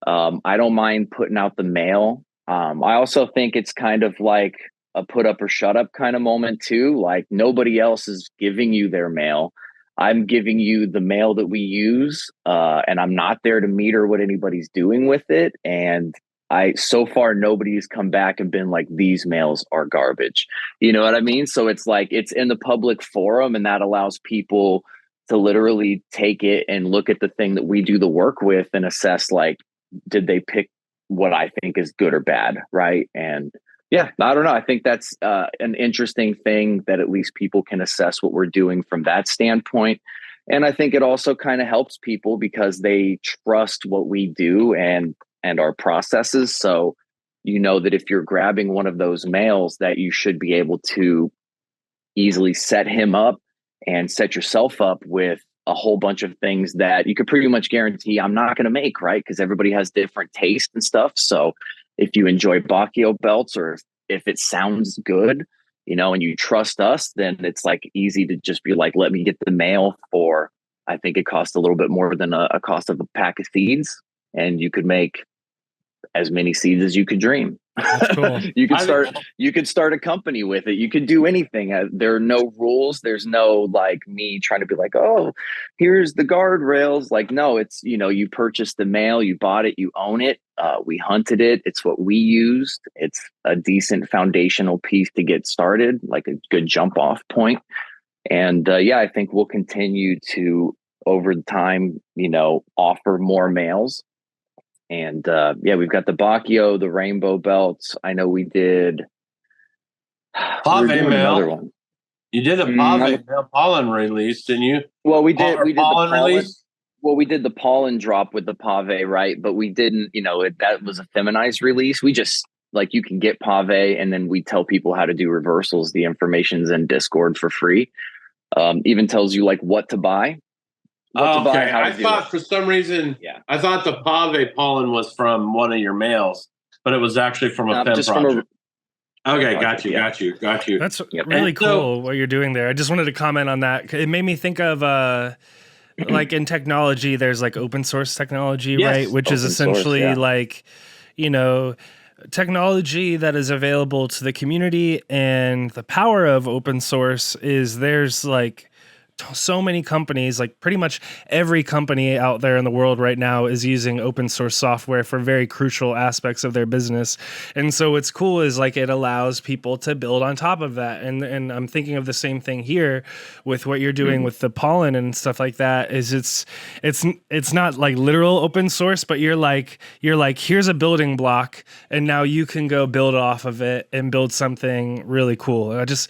I don't mind putting out the male. I also think it's kind of like a put up or shut up kind of moment too. Like nobody else is giving you their male. I'm giving you the male that we use, and I'm not there to meter what anybody's doing with it. And so far nobody's come back and been like, these males are garbage. You know what I mean? So it's like, it's in the public forum, and that allows people to literally take it and look at the thing that we do the work with and assess, like, did they pick what I think is good or bad? Right. And yeah, I don't know. I think that's an interesting thing that at least people can assess what we're doing from that standpoint. And I think it also kind of helps people because they trust what we do and our processes. So, that if you're grabbing one of those males, that you should be able to easily set him up and set yourself up with a whole bunch of things that you could pretty much guarantee I'm not going to make, right? Because everybody has different taste and stuff. So if you enjoy Bako belts, or if it sounds good, and you trust us, then it's like easy to just be like, let me get the male for, I think it costs a little bit more than a cost of a pack of seeds, and you could make as many seeds as you could dream. That's cool. You could start a company with it. You could do anything. There are no rules. There's no like me trying to be like, oh, here's the guardrails. Like, no, it's, you purchased the mail, you bought it, you own it. We hunted it. It's what we used. It's a decent foundational piece to get started, like a good jump off point. And I think we'll continue to, over time, offer more mails. And we've got the Bako, the rainbow belts. I know we did Pave mail. Another one. You did a Pave mail pollen release, didn't you? Well, we did the pollen release. Well, we did the pollen drop with the Pave, right? But we didn't, that was a feminized release. We just, like, you can get Pave, and then we tell people how to do reversals. The information's in Discord for free. Even tells you like what to buy. Okay, I thought for some reason, I thought the Pave pollen was from one of your males, but it was actually from a pen project. Okay, got you. That's really cool what you're doing there. I just wanted to comment on that. It made me think of like in technology, there's like open source technology, right? Which is essentially like, technology that is available to the community. And the power of open source is there's like so many companies, like pretty much every company out there in the world right now is using open source software for very crucial aspects of their business. And so what's cool is like it allows people to build on top of that. And I'm thinking of the same thing here with what you're doing with the pollen and stuff like that. Is it's not like literal open source, but you're like here's a building block, and now you can go build off of it and build something really cool. And I just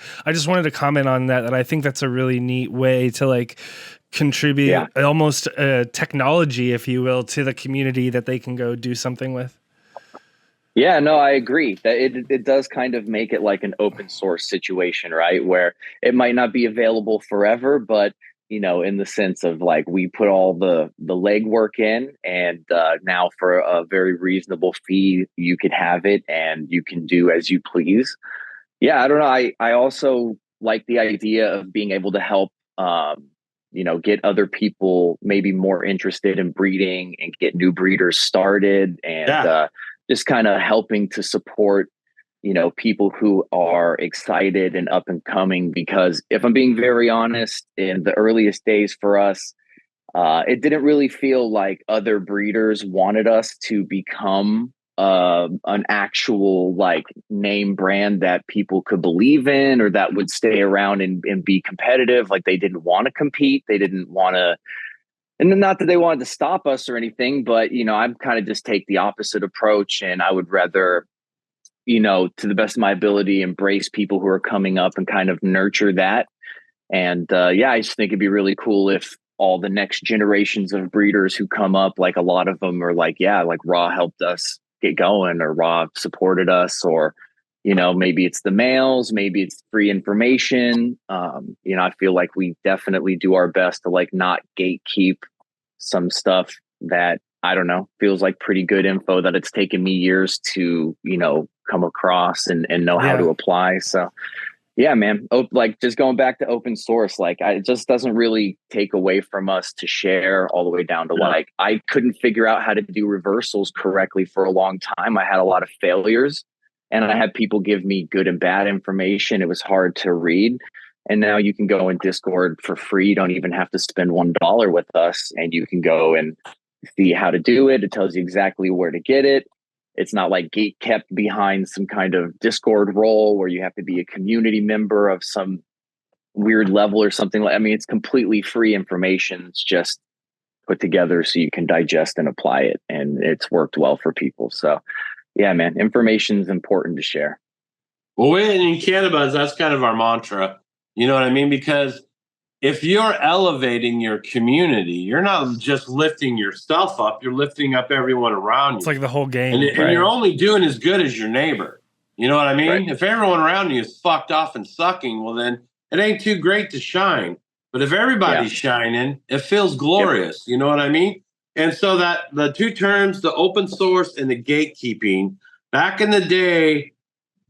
wanted to comment on that I think that's a really neat way to like contribute almost technology, if you will, to the community that they can go do something with. Yeah, no, I agree that it does kind of make it like an open source situation, right? Where it might not be available forever, but in the sense of like we put all the legwork in, and now for a very reasonable fee, you can have it and you can do as you please. Yeah, I don't know. I also like the idea of being able to help get other people maybe more interested in breeding and get new breeders started, and just kind of helping to support people who are excited and up and coming. Because if I'm being very honest, in the earliest days for us, it didn't really feel like other breeders wanted us to become an actual like name brand that people could believe in, or that would stay around and be competitive. Like they didn't want to compete. They didn't want to, and not that they wanted to stop us or anything, but I'm kind of just take the opposite approach. And I would rather, to the best of my ability, embrace people who are coming up and kind of nurture that. And I just think it'd be really cool if all the next generations of breeders who come up, like a lot of them are like, like Raw helped us get going, or Raw supported us, or maybe it's the males, maybe it's free information. I feel like we definitely do our best to like not gatekeep some stuff that, I don't know, feels like pretty good info that it's taken me years to come across and know how to apply. So yeah, man. Like just going back to open source, like it just doesn't really take away from us to share, all the way down to like, I couldn't figure out how to do reversals correctly for a long time. I had a lot of failures, and I had people give me good and bad information. It was hard to read. And now you can go in Discord for free. You don't even have to spend $1 with us, and you can go and see how to do it. It tells you exactly where to get it. It's not like gate kept behind some kind of Discord role where you have to be a community member of some weird level or something. I mean, it's completely free information. It's just put together so you can digest and apply it. And it's worked well for people. So yeah, man, information is important to share. Well, in cannabis, that's kind of our mantra. You know what I mean? Because if you're elevating your community, you're not just lifting yourself up, you're lifting up everyone around you. It's like the whole game. And you're only doing as good as your neighbor. You know what I mean? Right. If everyone around you is fucked off and sucking, well, then it ain't too great to shine. But if everybody's shining, it feels glorious. You know what I mean? And so that the two terms, the open source and the gatekeeping, back in the day,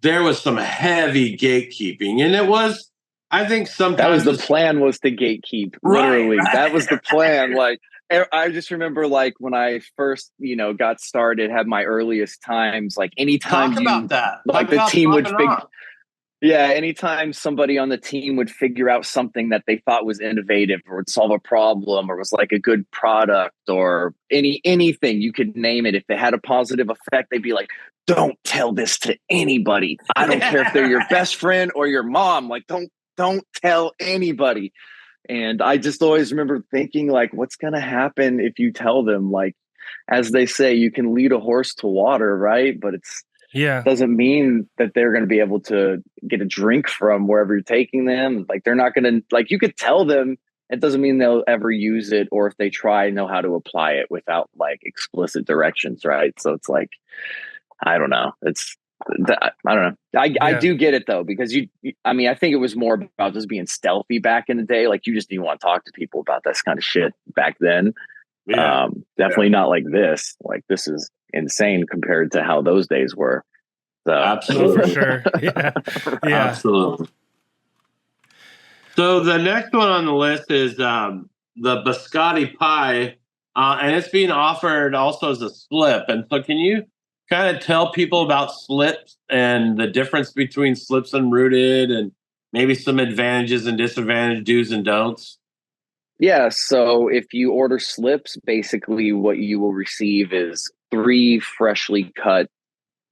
there was some heavy gatekeeping. And it was, I think sometimes that was the plan, was to gatekeep. Literally, that was the plan. Like I just remember like when I first, got started, had my earliest times, like anytime Talk about that. like Talk the about team would swapping figure, rock. yeah, anytime somebody on the team would figure out something that they thought was innovative or would solve a problem or was like a good product or anything, you could name it. If they had a positive effect, they'd be like, don't tell this to anybody. I don't care if they're your best friend or your mom. Like, don't tell anybody. And I just always remember thinking, like, what's going to happen if you tell them? Like, as they say, you can lead a horse to water, right? But Yeah. doesn't mean that they're going to be able to get a drink from wherever you're taking them. Like, they're not going to, like, you could tell them. It doesn't mean they'll ever use it, or if they try, know how to apply it without like explicit directions, right? So it's like, I don't know. I don't know. I do get it though, because I mean, I think it was more about just being stealthy back in the day. Like, you just didn't want to talk to people about this kind of shit back then. Yeah. Definitely not like this. Like, this is insane compared to how those days were. So Absolutely. For sure. Yeah. Yeah. Absolutely. So the next one on the list is the Biscotti Pie, and it's being offered also as a slip. And so, can you kind of tell people about slips and the difference between slips and rooted, and maybe some advantages and disadvantages, do's and don'ts? Yeah, so if you order slips, basically what you will receive is 3 freshly cut,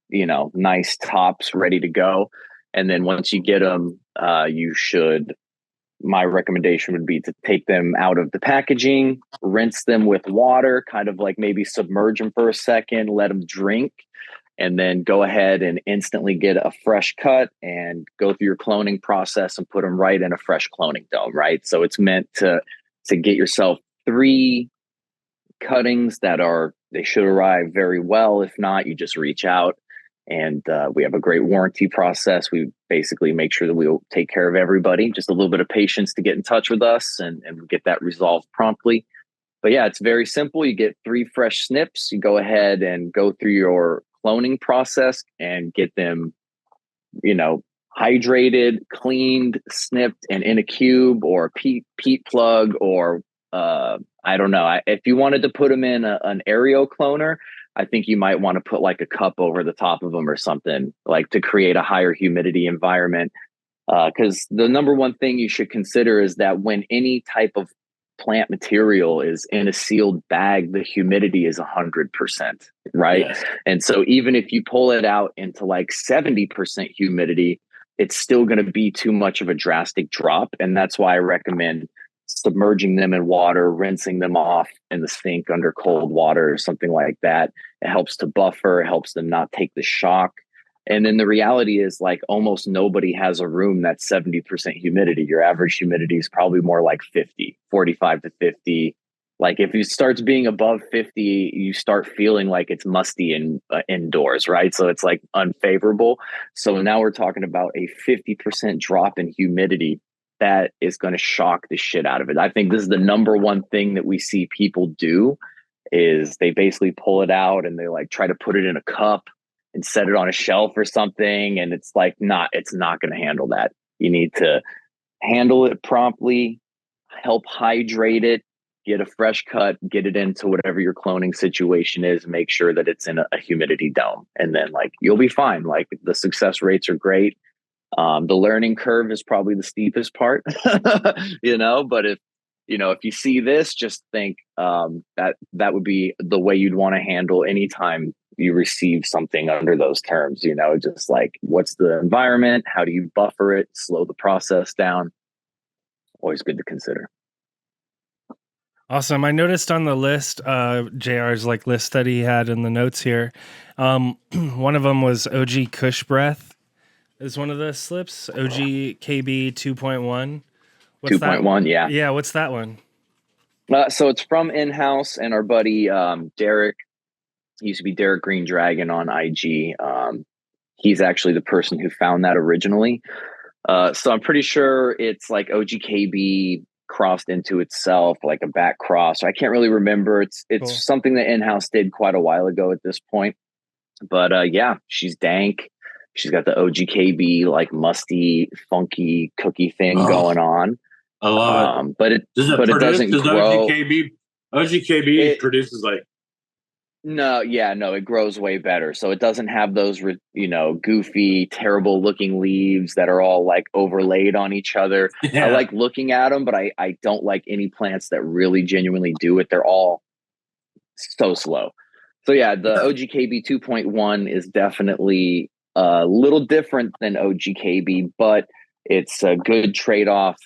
nice tops ready to go. And then once you get them, my recommendation would be to take them out of the packaging, rinse them with water, kind of like maybe submerge them for a second, let them drink, and then go ahead and instantly get a fresh cut and go through your cloning process and put them right in a fresh cloning dome, right? So it's meant to get yourself 3 cuttings they should arrive very well. If not, you just reach out, and we have a great warranty process. We basically make sure that we'll take care of everybody. Just a little bit of patience to get in touch with us and get that resolved promptly. But yeah, it's very simple. You get 3 fresh snips. You go ahead and go through your cloning process and get them, hydrated, cleaned, snipped, and in a cube or a peat plug, or I don't know. If you wanted to put them in an aerial cloner, I think you might want to put like a cup over the top of them or something, like to create a higher humidity environment. Because the number one thing you should consider is that when any type of plant material is in a sealed bag, the humidity is 100%, right? Yes. And so even if you pull it out into like 70% humidity, it's still going to be too much of a drastic drop. And that's why I recommend submerging them in water, rinsing them off in the sink under cold water or something like that. It helps to buffer, it helps them not take the shock. And then the reality is, like, almost nobody has a room that's 70% humidity. Your average humidity is probably more like 50, 45 to 50. Like, if it starts being above 50, you start feeling like it's musty indoors, right? So it's like unfavorable. So now we're talking about a 50% drop in humidity that is going to shock the shit out of it. I think this is the number one thing that we see people do, is they basically pull it out and they like try to put it in a cup and set it on a shelf or something. And it's like, it's not going to handle that. You need to handle it promptly, help hydrate it, get a fresh cut, get it into whatever your cloning situation is, make sure that it's in a humidity dome. And then like, you'll be fine. Like, the success rates are great. The learning curve is probably the steepest part, but if you see this, just think that would be the way you'd want to handle anytime you receive something under those terms, just like, what's the environment? How do you buffer it? Slow the process down. Always good to consider. Awesome. I noticed on the list, JR's like list that he had in the notes here. One of them was OG Kush Breath is one of the slips. OG KB 2.1. 2.1, yeah. Yeah, what's that one? So it's from in-house, and our buddy Derek, he used to be Derek Green Dragon on IG. He's actually the person who found that originally. So I'm pretty sure it's like OGKB crossed into itself, like a back cross. I can't really remember. It's Cool. something that in-house did quite a while ago at this point. But yeah, she's dank. She's got the OGKB like musty, funky cookie thing going on. I love it. But it doesn't grow. OGKB OGKB produces like. No, it grows way better. So it doesn't have those, goofy, terrible looking leaves that are all like overlaid on each other. Yeah. I like looking at them, but I don't like any plants that really genuinely do it. They're all so slow. So yeah, the OGKB 2.1 is definitely a little different than OGKB, but it's a good trade-off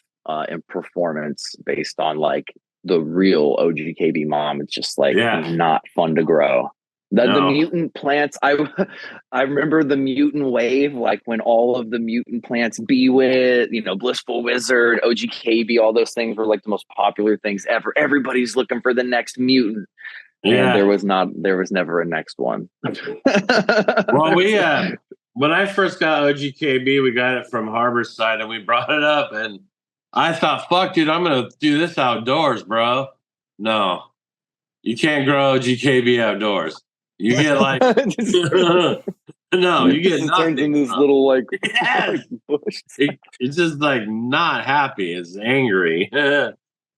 in performance based on like the real OGKB mom. It's just like not fun to grow. The mutant plants, I remember the mutant wave, like when all of the mutant plants, Wit, Blissful Wizard, OGKB, all those things were like the most popular things ever. Everybody's looking for the next mutant. And there was never a next one. Well, when I first got OGKB, we got it from Harborside and we brought it up and I thought, fuck, dude, I'm going to do this outdoors, bro. No, you can't grow OGKB outdoors. You get like, no, you get nothing. Turns into this little like, bush. It's just like not happy. It's angry.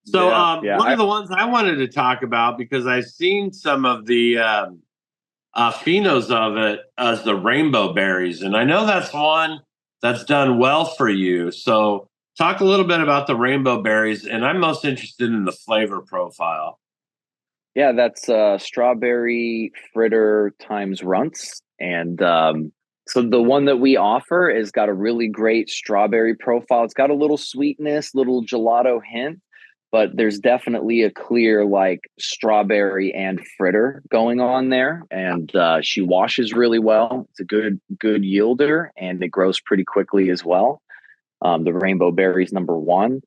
So one of the ones I wanted to talk about, because I've seen some of the phenos of it as the rainbow berries. And I know that's one that's done well for you. So talk a little bit about the rainbow berries. And I'm most interested in the flavor profile. Yeah, that's strawberry fritter times runts. And so the one that we offer has got a really great strawberry profile. It's got a little sweetness, little gelato hint. But there's definitely a clear like strawberry and fritter going on there. And she washes really well. It's a good yielder, and it grows pretty quickly as well. The rainbow berries #1.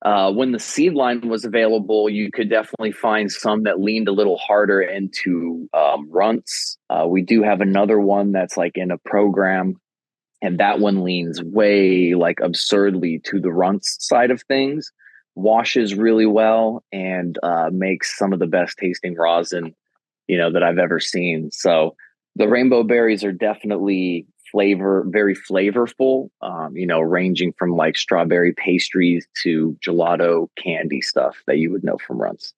When the seed line was available, you could definitely find some that leaned a little harder into runts. We do have another one that's like in a program, and that one leans way like absurdly to the runts side of things. Washes really well and makes some of the best tasting rosin, that I've ever seen. So the rainbow berries are definitely very flavorful, ranging from like strawberry pastries to gelato candy stuff that you would know from runts.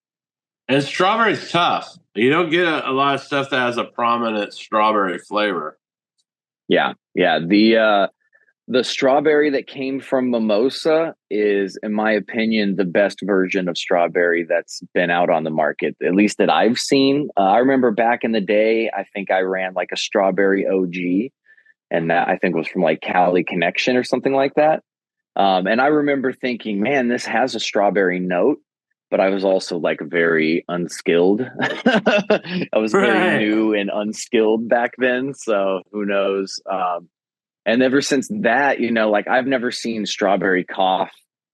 And strawberry's tough. You don't get a lot of stuff that has a prominent strawberry flavor. Yeah. The strawberry that came from Mimosa is, in my opinion, the best version of strawberry that's been out on the market, at least that I've seen. I remember back in the day, I think I ran like a strawberry OG, and that I think was from like Cali Connection or something like that. And I remember thinking, man, this has a strawberry note, but I was also like very unskilled. I was very new and unskilled back then. So who knows? And ever since that, like I've never seen strawberry cough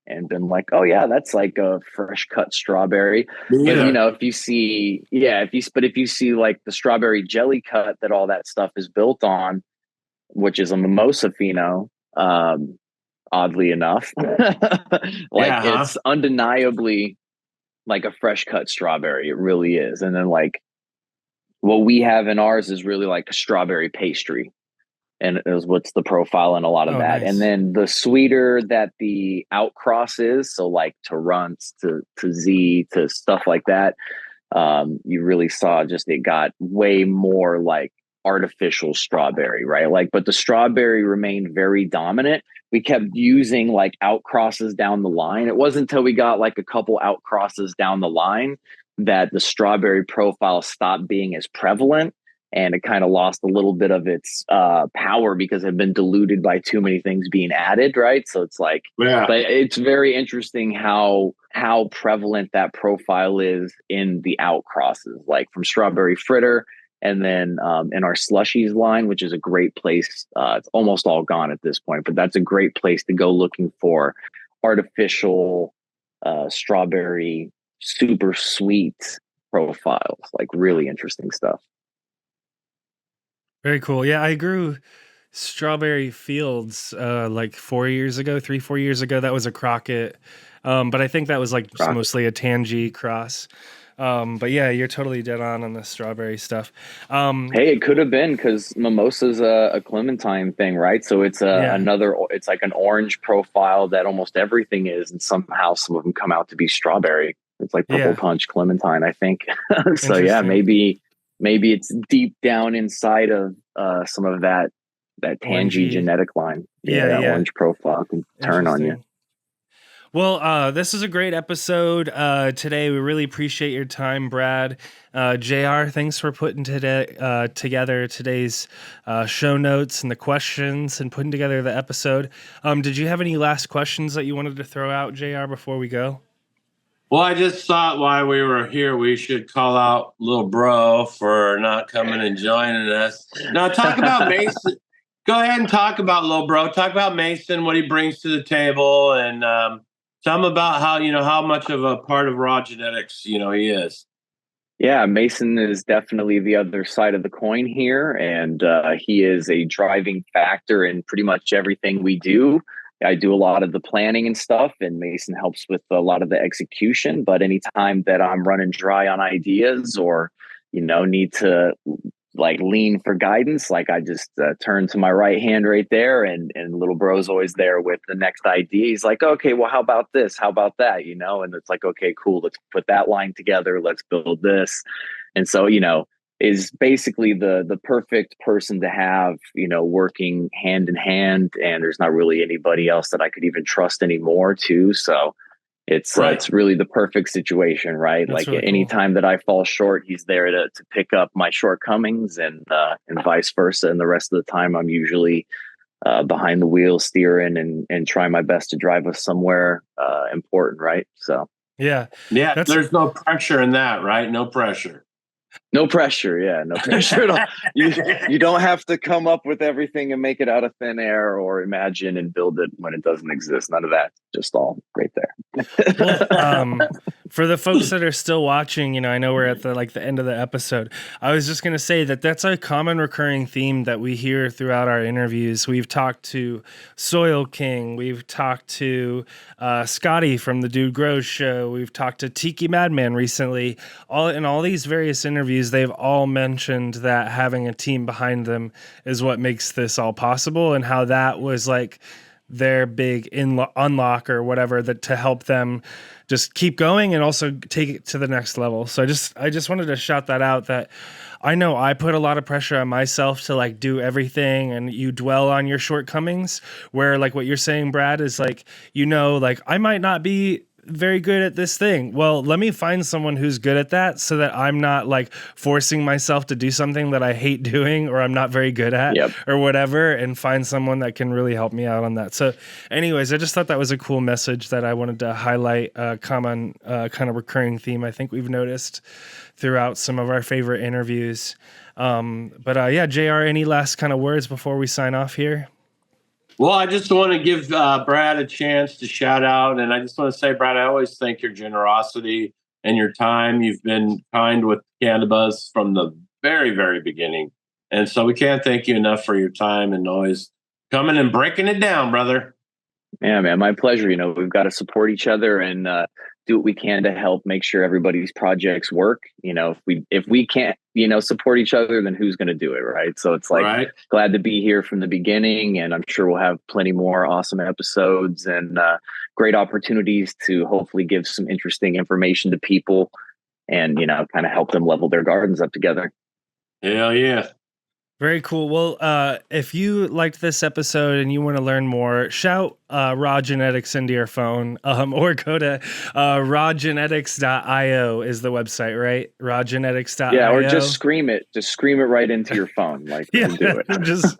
and been like, oh yeah, that's like a fresh cut strawberry. Yeah. But if you see like the strawberry jelly cut that all that stuff is built on, which is a mimosa pheno, oddly enough, it's undeniably like a fresh cut strawberry. It really is. And then like what we have in ours is really like a strawberry pastry. And it was what's the profile in a lot of that. Nice. And then the sweeter that the outcross is, so like to runts, to Z, to stuff like that, you really saw just it got way more like artificial strawberry, right? Like, but the strawberry remained very dominant. We kept using like outcrosses down the line. It wasn't until we got like a couple outcrosses down the line that the strawberry profile stopped being as prevalent. And it kind of lost a little bit of its power because it had been diluted by too many things being added, right? So it's like, but it's very interesting how prevalent that profile is in the outcrosses, like from strawberry fritter, and then in our slushies line, which is a great place. It's almost all gone at this point, but that's a great place to go looking for artificial strawberry, super sweet profiles, like really interesting stuff. Very cool. Yeah, I grew strawberry fields like 4 years ago, 3-4 years ago. That was a Crockett. But I think that was like just mostly a Tangy cross. But yeah, you're totally dead on the strawberry stuff. Hey, it could have been because mimosa's a Clementine thing, right? So it's another, it's like an orange profile that almost everything is. And somehow some of them come out to be strawberry. It's like purple Yeah. punch clementine, I think. So yeah, Interesting. maybe it's deep down inside of some of that tangy Orangey. genetic line. Yeah, That yeah. orange profile can turn on you. Interesting. Well, this is a great episode today. We really appreciate your time, Brad. JR, thanks for putting together today's show notes and the questions and putting together the episode. Did you have any last questions that you wanted to throw out, JR, before we go? Well, I just thought while we were here, we should call out little bro for not coming and joining us. Now, talk about Mason. Go ahead and talk about little bro. Talk about Mason, what he brings to the table, and tell him about how much of a part of raw genetics he is. Yeah, Mason is definitely the other side of the coin here, and he is a driving factor in pretty much everything we do. I do a lot of the planning and stuff, and Mason helps with a lot of the execution. But anytime that I'm running dry on ideas or, need to lean for guidance, I just turn to my right hand right there, and little bro's always there with the next idea. He's like, okay, well, how about this? How about that? And it's like, okay, cool. Let's put that line together. Let's build this. And so, is basically the perfect person to have, working hand in hand. And there's not really anybody else that I could even trust anymore too. So it's really the perfect situation, right? That's really any cool. time that I fall short, he's there to pick up my shortcomings, and vice versa. And the rest of the time, I'm usually behind the wheel steering and trying my best to drive us somewhere important, right? So yeah, there's no pressure in that, right? No pressure. No pressure. Yeah, no pressure at all. You don't have to come up with everything and make it out of thin air or imagine and build it when it doesn't exist. None of that. Just all right there. Well, for the folks that are still watching, I know we're at the end of the episode. I was just going to say that's a common recurring theme that we hear throughout our interviews. We've talked to Soil King. We've talked to Scotty from the Dude Grows show. We've talked to TikiMadMan recently. In all these various interviews, they've all mentioned that having a team behind them is what makes this all possible, and how that was their big unlock or whatever to help them just keep going and also take it to the next level. So I just wanted to shout that out, that I know I put a lot of pressure on myself to do everything, and you dwell on your shortcomings, where what you're saying, Brad, is I might not be very good at this thing. Well, let me find someone who's good at that, so that I'm not forcing myself to do something that I hate doing or I'm not very good at or whatever, and find someone that can really help me out on that. So anyways, I just thought that was a cool message that I wanted to highlight, common kind of recurring theme I think we've noticed throughout some of our favorite interviews. But JR, any last kind of words before we sign off here? Well, I just want to give Brad a chance to shout out. And I just want to say, Brad, I always thank your generosity and your time. You've been kind with cannabis from the very, very beginning. And so we can't thank you enough for your time and always coming and breaking it down, brother. Yeah, man, my pleasure. We've got to support each other and do what we can to help make sure everybody's projects work. If we can't, support each other, then who's going to do it, right? So it's glad to be here from the beginning, and I'm sure we'll have plenty more awesome episodes and great opportunities to hopefully give some interesting information to people and, kind of help them level their gardens up together. Hell yeah. Very cool. Well, if you liked this episode and you want to learn more, shout Raw Genetics into your phone, or go to rawgenetics.io is the website, right? Rawgenetics.io. Yeah, or just scream it. Just scream it right into your phone. Do it. Just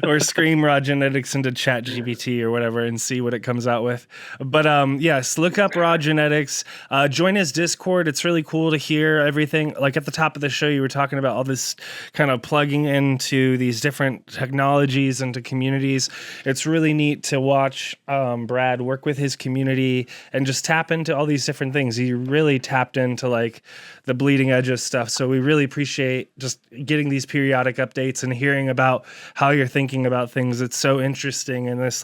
or scream Raw Genetics into ChatGPT or whatever and see what it comes out with. But yes, look up Raw Genetics. Join his Discord. It's really cool to hear everything. At the top of the show, you were talking about all this kind of plugging into these different technologies into communities. It's really neat to watch Brad work with his community and just tap into all these different things. He really tapped into the bleeding edge of stuff. So we really appreciate just getting these periodic updates and hearing about how you're thinking about things. It's so interesting in this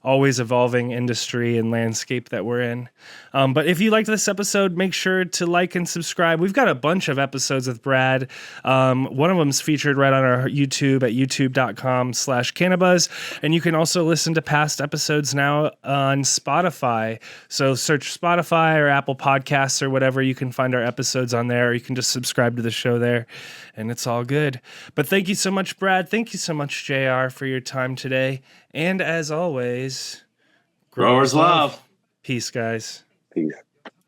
always evolving industry and landscape that we're in. But if you liked this episode, make sure to like and subscribe. We've got a bunch of episodes with Brad. One of them's featured right on our YouTube at youtube.com/cannabis. And you can also listen listen to past episodes now on Spotify. So search Spotify or Apple Podcasts or whatever. You can find our episodes on there, or you can just subscribe to the show there, and it's all good. But thank you so much, Brad. Thank you so much, JR, for your time today. And as always, growers love. Peace, guys. Peace.